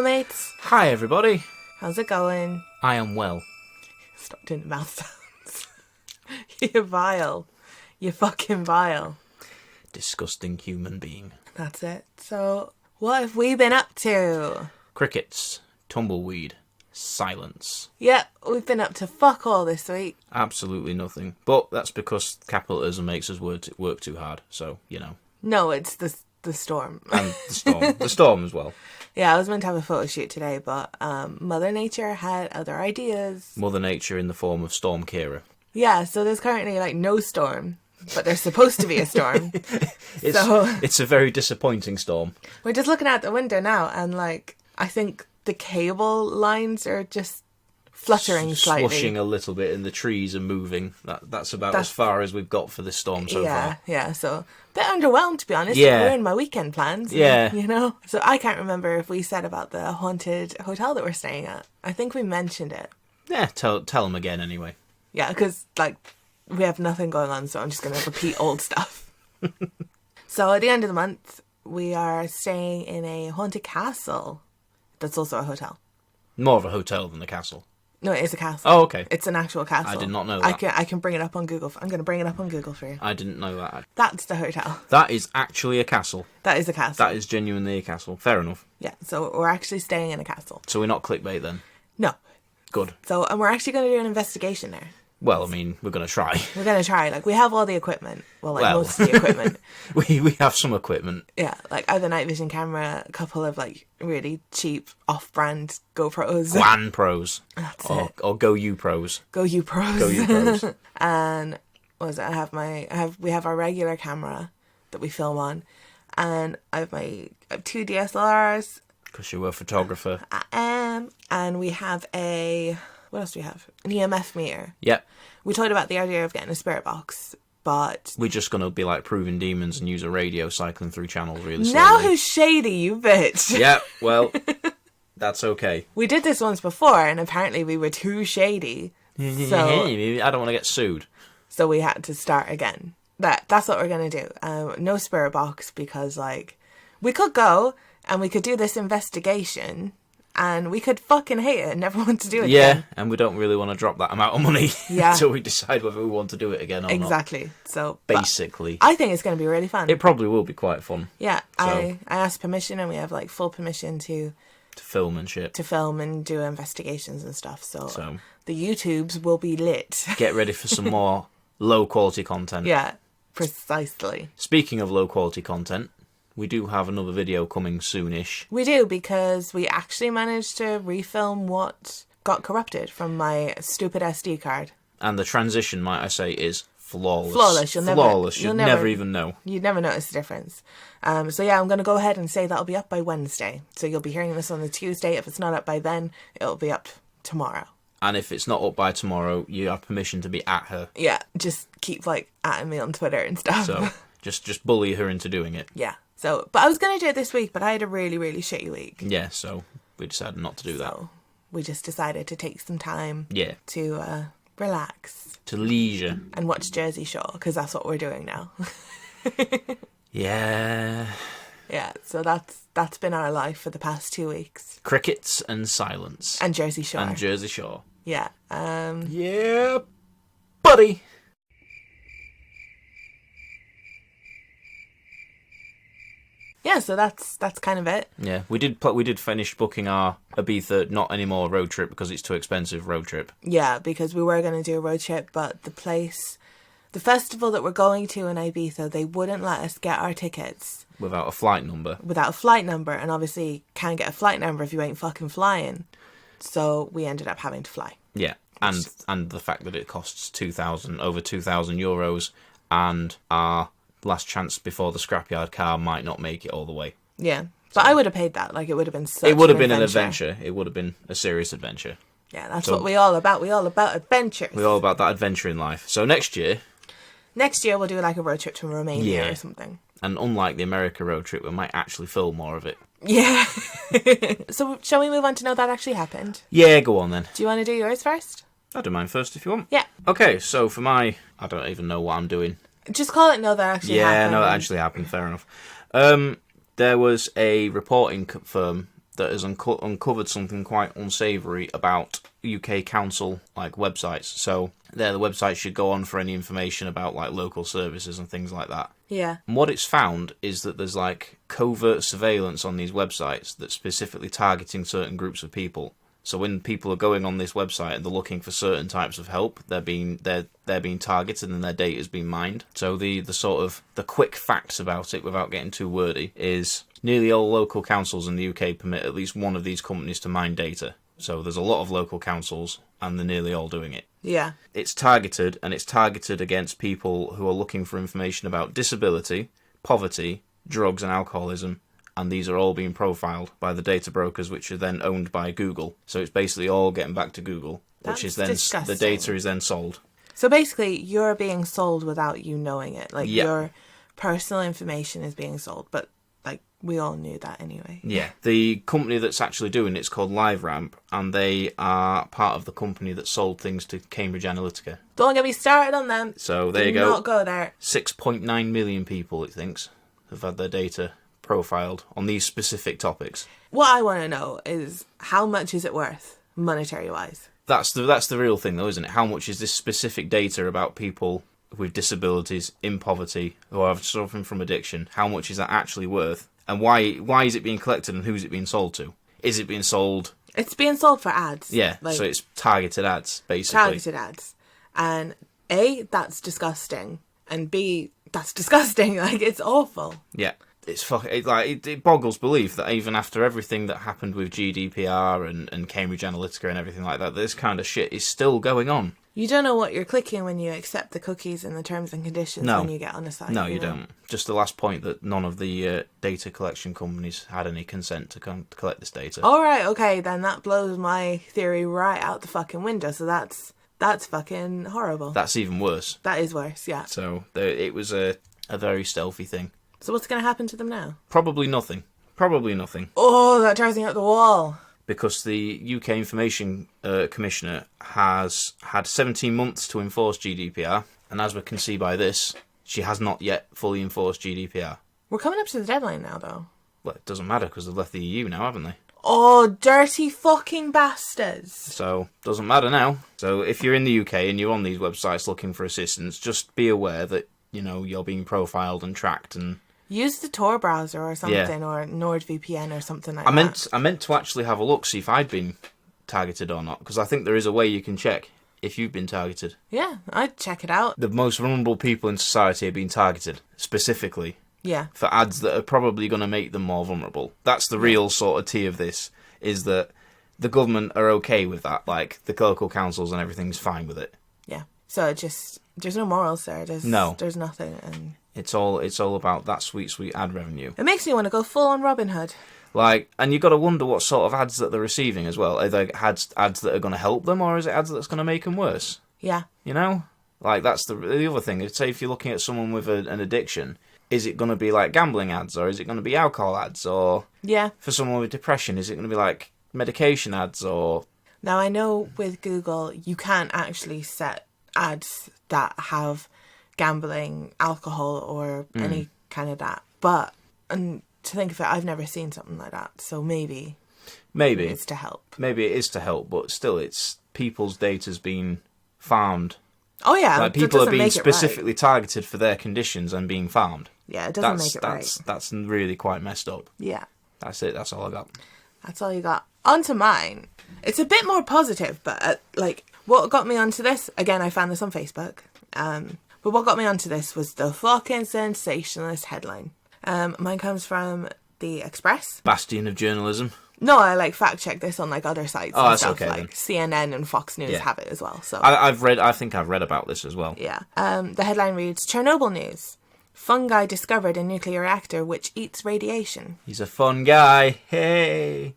Hello, mates. Hi, everybody. How's it going? I am well. Stop doing the mouth sounds. You're vile. You're fucking vile. Disgusting human being. That's it. So, what have we been up to? Crickets, tumbleweed, silence. Yeah, we've been up to fuck all this week. Absolutely nothing. But that's because capitalism makes us work too hard. So, you know. No, it's the storm. And the storm. The storm as well. Yeah, I was meant to have a photo shoot today, but Mother Nature had other ideas. Mother Nature in the form of Storm Kira. Yeah, so there's currently no storm, but there's supposed to be a storm. It's a very disappointing storm. We're just looking out the window now, and I think the cable lines are just fluttering slightly. Swooshing a little bit, and the trees are moving. That's about as far as we've got for this storm so far. Yeah, so a bit underwhelmed, to be honest. Yeah. It ruined my weekend plans. Yeah. You know? So I can't remember if we said about the haunted hotel that we're staying at. I think we mentioned it. Yeah, tell them again anyway. Yeah, because, we have nothing going on, so I'm just going to repeat old stuff. So at the end of the month, we are staying in a haunted castle that's also a hotel. More of a hotel than a castle. No, it is a castle. Oh, okay. It's an actual castle. I did not know that. I can bring it up on Google. I'm going to bring it up on Google for you. I didn't know that. That's the hotel. That is actually a castle. That is a castle. That is genuinely a castle. Fair enough. Yeah, so we're actually staying in a castle. So we're not clickbait then? No. Good. So, and we're actually going to do an investigation there. Well, I mean, we're going to try. We're going to try. We have all the equipment. Well, most of the equipment. we have some equipment. Yeah, I have a night vision camera, a couple of, really cheap off-brand GoPros. Guan Pros. That's it. Or Go You Pros. Go You Pros. Go You Pros. And, what was it? We have our regular camera that we film on. And I have two DSLRs. Because you're a photographer. I am. And we have what else do we have? An EMF meter. Yep. We talked about the idea of getting a spirit box, but... We're just going to be proving demons and use a radio cycling through channels really slowly. Now who's shady, you bitch? Yeah, well, that's okay. We did this once before, and apparently we were too shady. So I don't want to get sued. So we had to start again. That's what we're going to do. No spirit box, because, we could go, and we could do this investigation... And we could fucking hate it and never want to do it again. Yeah, and we don't really want to drop that amount of money until we decide whether we want to do it again or not. Exactly. So basically, I think it's going to be really fun. It probably will be quite fun. Yeah, so. I asked permission, and we have full permission to film and shit. To film and do investigations and stuff. So the YouTubes will be lit. Get ready for some more low quality content. Yeah, precisely. Speaking of low quality content, we do have another video coming soonish. We do, because we actually managed to refilm what got corrupted from my stupid SD card. And the transition, might I say, is flawless. Flawless. You'll never even know. You'd never notice the difference. So yeah, I'm going to go ahead and say that'll be up by Wednesday. So you'll be hearing this on the Tuesday. If it's not up by then, it'll be up tomorrow. And if it's not up by tomorrow, you have permission to be at her. Yeah, just keep atting me on Twitter and stuff. So just bully her into doing it. Yeah. So, but I was going to do it this week, but I had a really, really shitty week. Yeah, so we decided not to do that. So we just decided to take some time to relax. To leisure. And watch Jersey Shore, because that's what we're doing now. Yeah. Yeah, so that's been our life for the past 2 weeks. Crickets and silence. And Jersey Shore. Yeah. Yeah, buddy. Yeah, so that's kind of it. Yeah, we did finish booking our Ibiza not anymore road trip because it's too expensive road trip. Yeah, because we were going to do a road trip, but the festival that we're going to in Ibiza, they wouldn't let us get our tickets. Without a flight number. And obviously can't get a flight number if you ain't fucking flying. So we ended up having to fly. Yeah, and the fact that it costs over 2,000 euros, and our last chance before the scrapyard car might not make it all the way. Yeah, but I would have paid that. It would have been such It would have been an adventure. It would have been a serious adventure. Yeah, that's what we're all about. We're all about adventures. We're all about that adventure in life. So next year we'll do a road trip to Romania or something. And unlike the America road trip, we might actually film more of it. Yeah. So shall we move on to know that actually happened? Yeah, go on then. Do you want to do yours first? I'll do mine first if you want. Yeah. Okay, so for I don't even know what I'm doing. Just call it no, that actually happened. Yeah, no, that actually happened. Fair enough. There was a reporting firm that has uncovered something quite unsavoury about UK council like websites. So there, the website should go on for any information about like local services and things like that. Yeah. And what it's found is that there's like covert surveillance on these websites that's specifically targeting certain groups of people. So when people are going on this website and they're looking for certain types of help, they're being targeted and their data is being mined. So the quick facts about it, without getting too wordy, is nearly all local councils in the UK permit at least one of these companies to mine data. So there's a lot of local councils, and they're nearly all doing it. Yeah. It's targeted, and it's targeted against people who are looking for information about disability, poverty, drugs and alcoholism, and these are all being profiled by the data brokers, which are then owned by Google. So it's basically all getting back to Google, which is then disgusting. The data is then sold. So basically, you're being sold without you knowing it. Like, Yeah. your personal information is being sold, but like, we all knew that anyway. Yeah. The company that's actually doing it's called LiveRamp, and they are part of the company that sold things to Cambridge Analytica. Don't get me started on them. So there you Do go. not go there. 6.9 million people, it thinks, have had their data profiled on these specific topics. What I want to know is, how much is it worth, monetary-wise? That's the real thing, though, isn't it? How much is this specific data about people with disabilities, in poverty, who are suffering from addiction? How much is that actually worth? And why is it being collected, and who's it being sold to? Is it being sold? It's being sold for ads. Yeah, Like, so it's targeted ads, basically. targeted ads. And A, that's disgusting. And B, that's disgusting. Like, it's awful. Yeah. It boggles belief that even after everything that happened with GDPR and Cambridge Analytica and everything like that, this kind of shit is still going on. You don't know what you're clicking when you accept the cookies and the terms and conditions when you get on a site. No, you don't. Just the last point, that none of the data collection companies had any consent to collect this data. All right, okay, then that blows my theory right out the fucking window. So that's fucking horrible. That's even worse. That is worse, yeah. So it was a very stealthy thing. So what's going to happen to them now? Probably nothing. Oh, that drives me up the wall. Because the UK Information Commissioner has had 17 months to enforce GDPR, and as we can see by this, she has not yet fully enforced GDPR. We're coming up to the deadline now, though. Well, it doesn't matter because they've left the EU now, haven't they? Oh, dirty fucking bastards. So, doesn't matter now. So, if you're in the UK and you're on these websites looking for assistance, just be aware that, you're being profiled and tracked and... Use the Tor browser or something, or NordVPN or something like that. I meant to actually have a look, see if I'd been targeted or not, because I think there is a way you can check if you've been targeted. Yeah, I'd check it out. The most vulnerable people in society are being targeted, specifically. Yeah. For ads that are probably going to make them more vulnerable. That's the real sort of tea of this, is that the government are okay with that. Like, the local councils and everything's fine with it. Yeah. So there's no morals there. There's nothing. And it's all about that sweet ad revenue. It makes me want to go full on Robin Hood. Like, and you've got to wonder what sort of ads that they're receiving as well. Are they ads that are going to help them, or is it ads that's going to make them worse? Yeah. Like, that's the other thing. Say if you're looking at someone with an addiction, is it going to be like gambling ads, or is it going to be alcohol ads, or for someone with depression, is it going to be like medication ads, or... Now, I know with Google, you can't actually set ads that have gambling, alcohol, or any kind of that. But, and to think of it, I've never seen something like that. So maybe it's to help. Maybe it is to help, but still, it's people's data's been farmed. Oh yeah, like people are being specifically targeted for their conditions and being farmed. Yeah, it doesn't make it right. That's really quite messed up. Yeah. That's it. That's all I got. That's all you got. On to mine. It's a bit more positive, but what got me onto this, again, I found this on Facebook. But what got me onto this was the fucking sensationalist headline. Mine comes from The Express. Bastion of journalism. No, I fact check this on other sites and that's stuff. Okay, then. CNN and Fox News have it as well. So I think I've read about this as well. Yeah. The headline reads, Chernobyl news. Fungi discovered in nuclear reactor which eats radiation. He's a fun guy. Hey.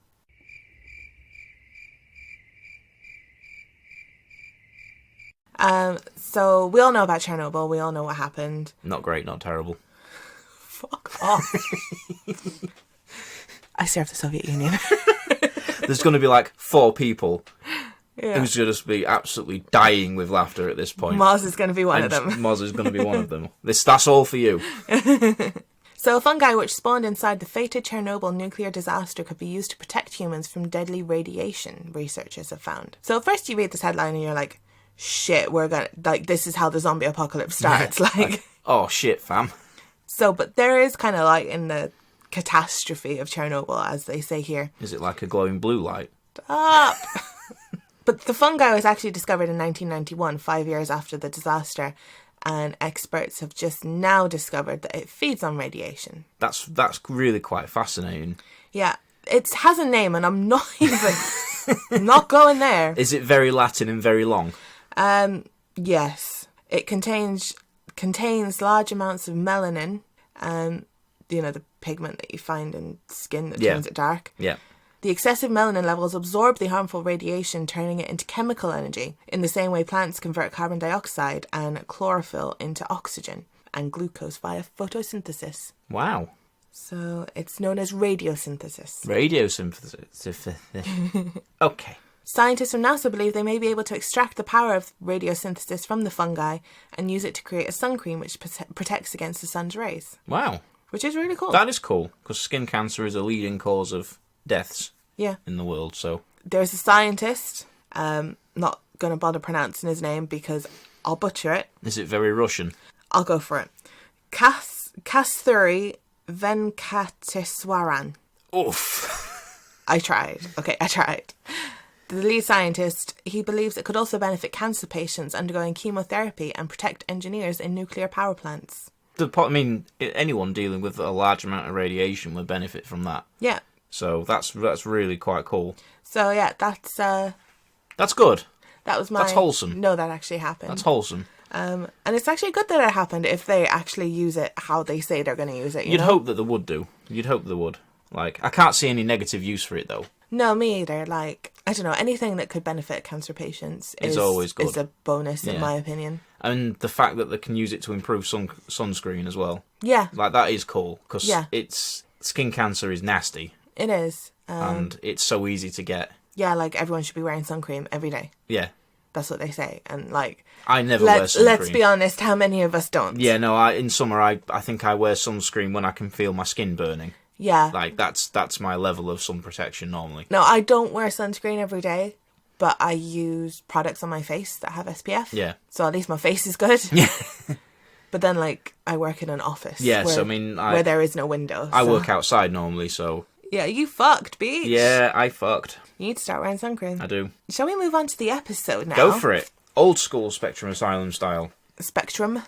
So we all know about Chernobyl. We all know what happened. Not great, not terrible. Fuck off. I served the Soviet Union. There's going to be 4 people who's going to be absolutely dying with laughter at this point. Moz is going to be one of them. Moz is going to be one of them. That's all for you. So a fungi which spawned inside the fated Chernobyl nuclear disaster could be used to protect humans from deadly radiation, researchers have found. So at first you read this headline and you're like, shit, this is how the zombie apocalypse starts. Like, oh shit, fam. So, but there is kind of light in the catastrophe of Chernobyl, as they say here. Is it like a glowing blue light? Stop! But the fungi was actually discovered in 1991, 5 years after the disaster, and experts have just now discovered that it feeds on radiation. That's really quite fascinating. Yeah, it has a name, and I'm not even I'm not going there. Is it very Latin and very long? Yes, it contains large amounts of melanin, the pigment that you find in skin that turns it dark. Yeah. The excessive melanin levels absorb the harmful radiation, turning it into chemical energy, in the same way plants convert carbon dioxide and chlorophyll into oxygen and glucose via photosynthesis. Wow. So it's known as radiosynthesis. Radiosynthesis. Okay. Scientists from NASA believe they may be able to extract the power of radiosynthesis from the fungi and use it to create a sun cream which protects against the sun's rays. Wow. Which is really cool. That is cool, because skin cancer is a leading cause of deaths in the world. So there's a scientist, not going to bother pronouncing his name because I'll butcher it. Is it very Russian? I'll go for it. Kasturi Venkateswaran. Oof. I tried. The lead scientist, he believes it could also benefit cancer patients undergoing chemotherapy and protect engineers in nuclear power plants. Anyone dealing with a large amount of radiation would benefit from that. Yeah. So that's really quite cool. So yeah, that's good. That was That's wholesome. No, that actually happened. That's wholesome. And it's actually good that it happened if they actually use it how they say they're going to use it. You'd hope that they would do. You'd hope they would. Like, I can't see any negative use for it though. No, me either. Like, I don't know, anything that could benefit cancer patients is always good. Is a bonus in my opinion. And the fact that they can use it to improve sunscreen as well. Yeah. Like, that is cool, because skin cancer is nasty. It is. And it's so easy to get. Yeah, like, everyone should be wearing sun cream every day. Yeah. That's what they say. And, like... I never wear sunscreen. Let's be honest, how many of us don't? Yeah, no, in summer, I think I wear sunscreen when I can feel my skin burning. Yeah. Like, that's my level of sun protection normally. No, I don't wear sunscreen every day, but I use products on my face that have SPF. Yeah. So at least my face is good. Yeah. But then, like, I work in an office. Yeah, where there is no window. I work outside normally, so... Yeah, you fucked, bitch. Yeah, I fucked. You need to start wearing sun cream. I do. Shall we move on to the episode now? Go for it. Old school Spectrum Asylum style. Spectrum.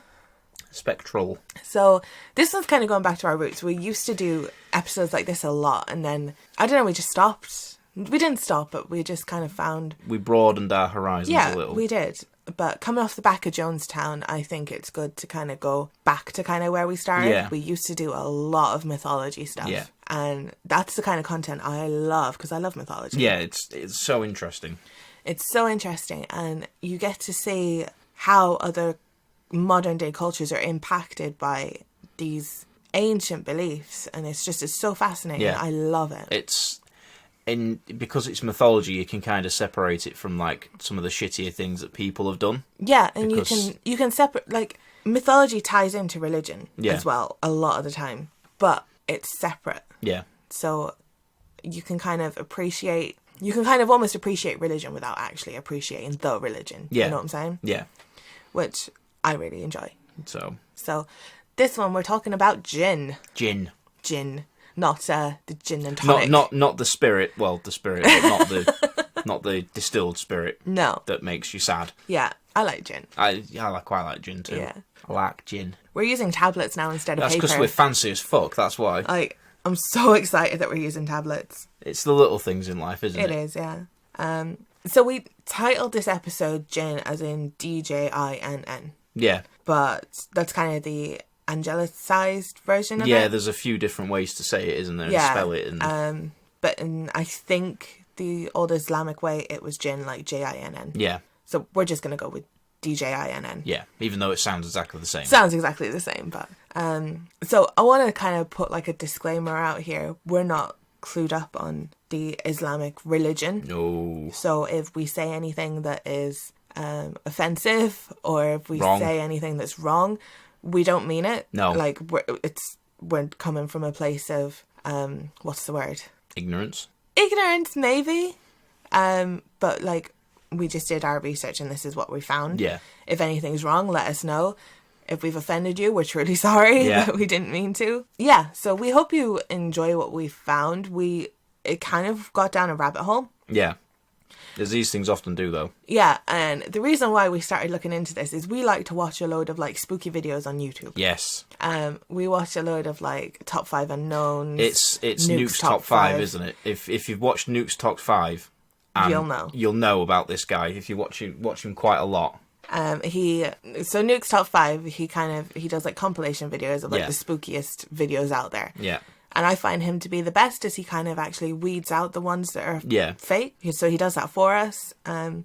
Spectral. So this one's kind of going back to our roots. We used to do episodes like this a lot, and then, I don't know, we just stopped. We didn't stop, but we just kind of found... We broadened our horizons a little. Yeah, we did. But coming off the back of Jonestown, I think it's good to kind of go back to kind of where we started. Yeah. We used to do a lot of mythology stuff. Yeah. And that's the kind of content I love, because I love mythology. Yeah, it's so interesting. It's so interesting, and you get to see how other modern day cultures are impacted by these ancient beliefs, and it's so fascinating. Yeah. I love it. Because it's mythology, you can kind of separate it from like some of the shittier things that people have done. Yeah, and you can separate, like, mythology ties into religion Yeah. as well a lot of the time, but it's separate. Yeah. So you can kind of almost appreciate religion without actually appreciating the religion. Yeah. You know what I'm saying? Yeah. Which I really enjoy. So this one we're talking about Jinn. Jinn. Not the gin and tonic. Not the spirit. Well, the spirit, but not the distilled spirit. No. That makes you sad. Yeah, I like gin. I quite like gin too. Yeah. I like gin. We're using tablets now instead of That's paper. because we're fancy as fuck. That's why. Like, I'm so excited that we're using tablets. It's the little things in life, isn't it? It is, yeah. So we titled this episode Jinn as in Djinn. Yeah. But that's kind of the angelicized version of it. Yeah, there's a few different ways to say it, isn't there? Yeah. And spell it. And... but I think the old Islamic way, it was Jinn, like Jinn. Yeah. So we're just going to go with Djinn. Yeah, even though it sounds exactly the same. Sounds exactly the same, but... so I want to kind of put like a disclaimer out here. We're not clued up on the Islamic religion. No. So if we say anything that is offensive, or if we Wrong. say anything that's wrong, we don't mean it. No. Like, we're coming from a place of, what's the word? Ignorance, maybe. But like, we just did our research and this is what we found. Yeah. If anything's wrong, let us know. If we've offended you, we're truly sorry. Yeah. But we didn't mean to. Yeah, so we hope you enjoy what we found. It kind of got down a rabbit hole. Yeah. As these things often do, though. Yeah, and the reason why we started looking into this is we like to watch a load of, like, spooky videos on YouTube. Yes. We watch a load of, like, Top 5 Unknowns. It's Nuke's Top 5, isn't it? If you've watched Nuke's Top 5... You'll know about this guy if you watch him quite a lot. So Nuke's Top 5, he does like compilation videos of like the spookiest videos out there. Yeah. And I find him to be the best as he kind of actually weeds out the ones that are fake. So he does that for us. But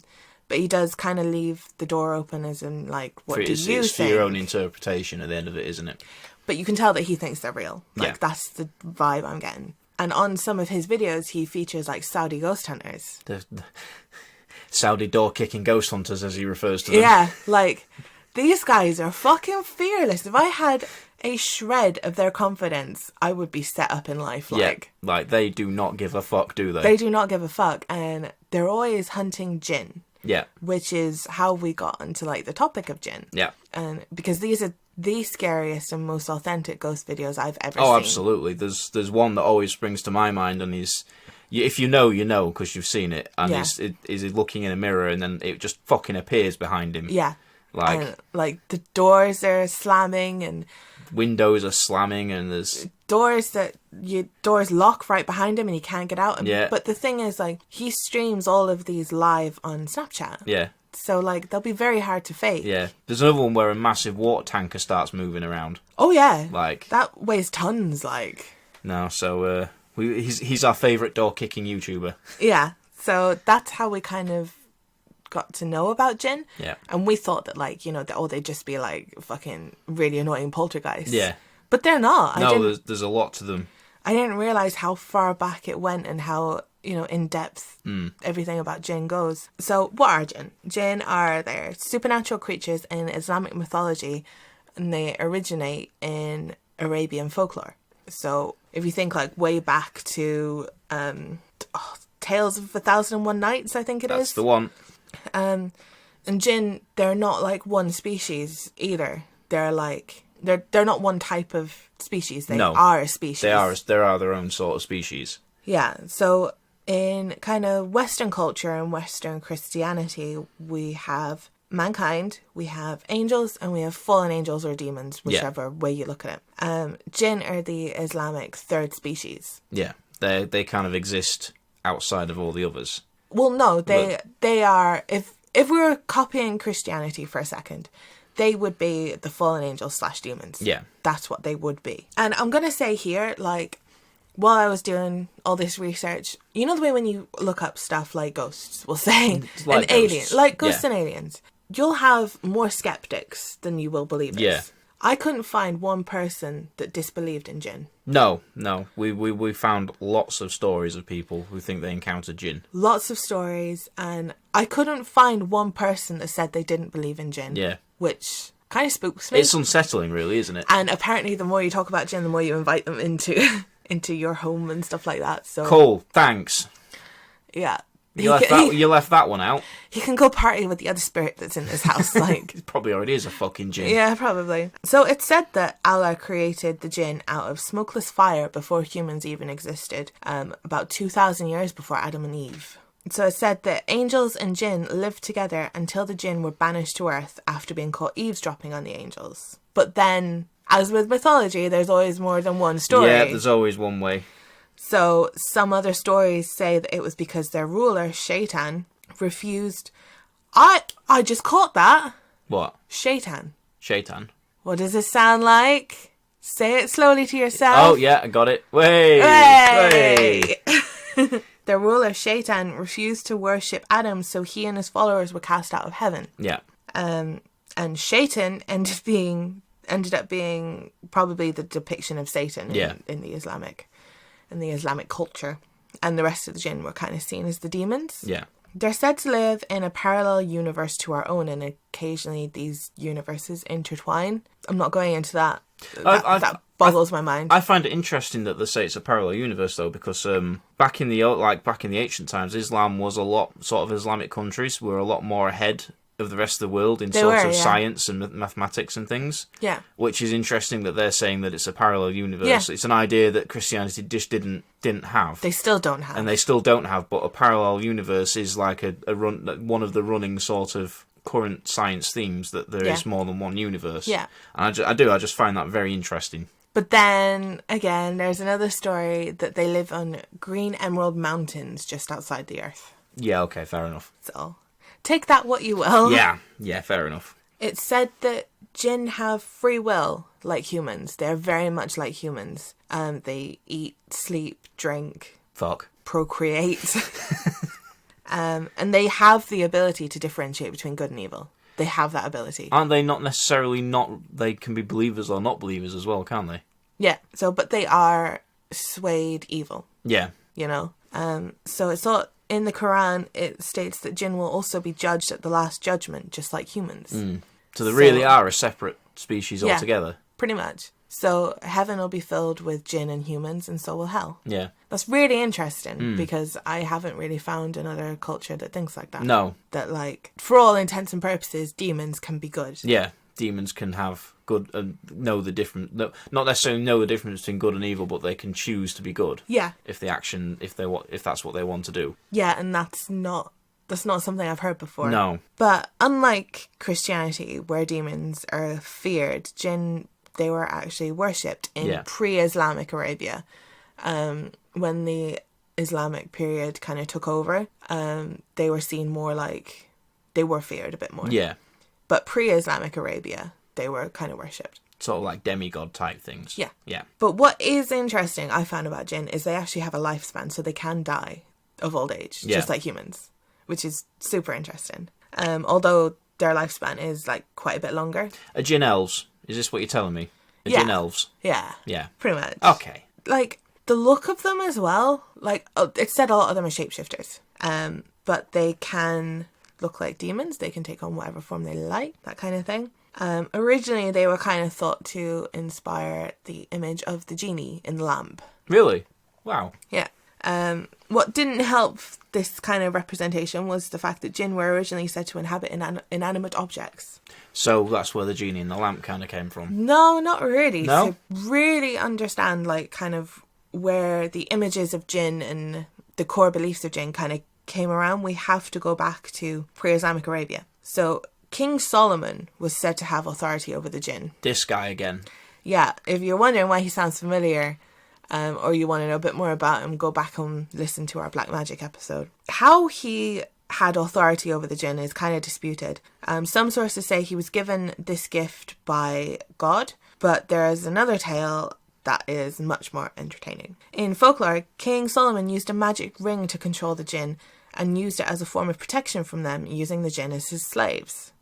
he does kind of leave the door open as in like, what do you think? It's for your own interpretation at the end of it, isn't it? But you can tell that he thinks they're real. Like that's the vibe I'm getting. And on some of his videos, he features, like, Saudi ghost hunters. The Saudi door-kicking ghost hunters, as he refers to them. Yeah, like, these guys are fucking fearless. If I had a shred of their confidence, I would be set up in life. Like, yeah, like, they do not give a fuck, do they? They do not give a fuck. And they're always hunting Jinn. Yeah. Which is how we got into, like, the topic of Jinn. Yeah. And because these are the scariest and most authentic ghost videos I've ever seen. Oh, absolutely. There's one that always springs to my mind, and if you know, you know, because you've seen it, and he's looking in a mirror, and then it just fucking appears behind him. Yeah. Like the doors are slamming, and windows are slamming, and there's doors lock right behind him, and he can't get out. But the thing is, like, he streams all of these live on Snapchat. Yeah. So, like, they'll be very hard to fake. Yeah. There's another one where a massive water tanker starts moving around. Oh, yeah. Like... that weighs tons, like... No, so, he's our favourite door-kicking YouTuber. Yeah. So, that's how we kind of got to know about Jinn. Yeah. And we thought that, like, you know, they'd just be, like, fucking really annoying poltergeists. Yeah. But they're not. There's a lot to them. I didn't realise how far back it went and how... you know, in depth, everything about Jinn goes. So, what are Jinn? Jinn are their supernatural creatures in Islamic mythology, and they originate in Arabian folklore. So, if you think, like, way back to Tales of 1001 Nights, I think it is. That's the one. And Jinn, they're not, like, one species either. They're, like... They're not one type of species. They are a species. They are their own sort of species. Yeah, so... in kind of Western culture and Western Christianity, we have mankind, we have angels, and we have fallen angels or demons, whichever way you look at it. Jinn are the Islamic third species. Yeah, they kind of exist outside of all the others. Well, no, they are. If we were copying Christianity for a second, they would be the fallen angels / demons. Yeah, that's what they would be. And I'm gonna say here, like, while I was doing all this research, you know the way when you look up stuff like ghosts, we'll say, like an alien, like ghosts and aliens, you'll have more skeptics than you will believers. Yeah. I couldn't find one person that disbelieved in Jinn. No. We found lots of stories of people who think they encountered Jinn. Lots of stories, and I couldn't find one person that said they didn't believe in Jinn. Yeah. Which kind of spooks me. It's unsettling, really, isn't it? And apparently the more you talk about Jinn, the more you invite them into your home and stuff like that. So cool, thanks. Yeah. You left that one out. He can go party with the other spirit that's in his house. Like, it probably already is a fucking Jinn. Yeah, probably. So it's said that Allah created the Jinn out of smokeless fire before humans even existed, about 2,000 years before Adam and Eve. So it's said that angels and Jinn lived together until the Jinn were banished to Earth after being caught eavesdropping on the angels. But then, as with mythology, there's always more than one story. Yeah, there's always one way. So some other stories say that it was because their ruler, Shaitan, refused... I just caught that. What? Shaitan. Shaitan. What does it sound like? Say it slowly to yourself. Oh, yeah, I got it. Way! Their ruler, Shaitan, refused to worship Adam, so he and his followers were cast out of heaven. Yeah. And Shaitan ended up being probably the depiction of Satan in the Islamic culture. And the rest of the Jinn were kind of seen as the demons. Yeah. They're said to live in a parallel universe to our own, and occasionally these universes intertwine. I'm not going into that boggles my mind. I find it interesting that they say it's a parallel universe, though, because back in the ancient times, Islam was a lot sort of Islamic countries were a lot more ahead of the rest of the world in science and mathematics and things. Yeah. Which is interesting that they're saying that it's a parallel universe. Yeah. It's an idea that Christianity just didn't have. They still don't have. And they still don't have, but a parallel universe is like one of the running sort of current science themes, that there is more than one universe. Yeah. And I just find that very interesting. But then, again, there's another story that they live on green emerald mountains just outside the Earth. Yeah, okay, fair enough. So, take that what you will. Yeah, fair enough. It's said that Jinn have free will like humans. They're very much like humans. They eat, sleep, drink, procreate. And they have the ability to differentiate between good and evil. They have that ability. Aren't they not necessarily they can be believers or not believers as well, can't they? Yeah. So, but they are swayed evil. Yeah. You know? So it's thought in the Quran, it states that Jinn will also be judged at the Last Judgment, just like humans. So they really are a separate species altogether. Pretty much. So heaven will be filled with Jinn and humans, and so will hell. Yeah. That's really interesting, because I haven't really found another culture that thinks like that. No. That, like, for all intents and purposes, demons can be good. Yeah. Demons can have good and know the difference. No, not necessarily know the difference between good and evil, but they can choose to be good. Yeah. If that's what they want to do. Yeah, and that's not something I've heard before. No. But unlike Christianity, where demons are feared, Jinn, they were actually worshipped in pre-Islamic Arabia. When the Islamic period kind of took over, they were seen more like they were feared a bit more. Yeah. But pre-Islamic Arabia, they were kind of worshipped. Sort of like demigod type things. Yeah. Yeah. But what is interesting, I found about Jinn, is they actually have a lifespan, so they can die of old age, just like humans, which is super interesting. Although their lifespan is like quite a bit longer. Are Jinn elves? Is this what you're telling me? Are Jinn elves? Yeah. Yeah. Pretty much. Okay. Like, the look of them as well, like, it said a lot of them are shapeshifters. But they can look like demons. They can take on whatever form they like, that kind of thing. Originally, they were kind of thought to inspire the image of the genie in the lamp. Really? Wow. Yeah. What didn't help this kind of representation was the fact that Jinn were originally said to inhabit inanimate objects. So that's where the genie in the lamp kind of came from? No, not really. No? To really understand, like, kind of where the images of Jinn and the core beliefs of Jinn kind of came around, we have to go back to pre-Islamic Arabia. So King Solomon was said to have authority over the Jinn. This guy again. Yeah, if you're wondering why he sounds familiar, or you want to know a bit more about him, go back and listen to our Black Magic episode. How he had authority over the Jinn is kind of disputed. Some sources say he was given this gift by God, but there is another tale that is much more entertaining. In folklore, King Solomon used a magic ring to control the Jinn and used it as a form of protection from them, using the Jinn as his slaves.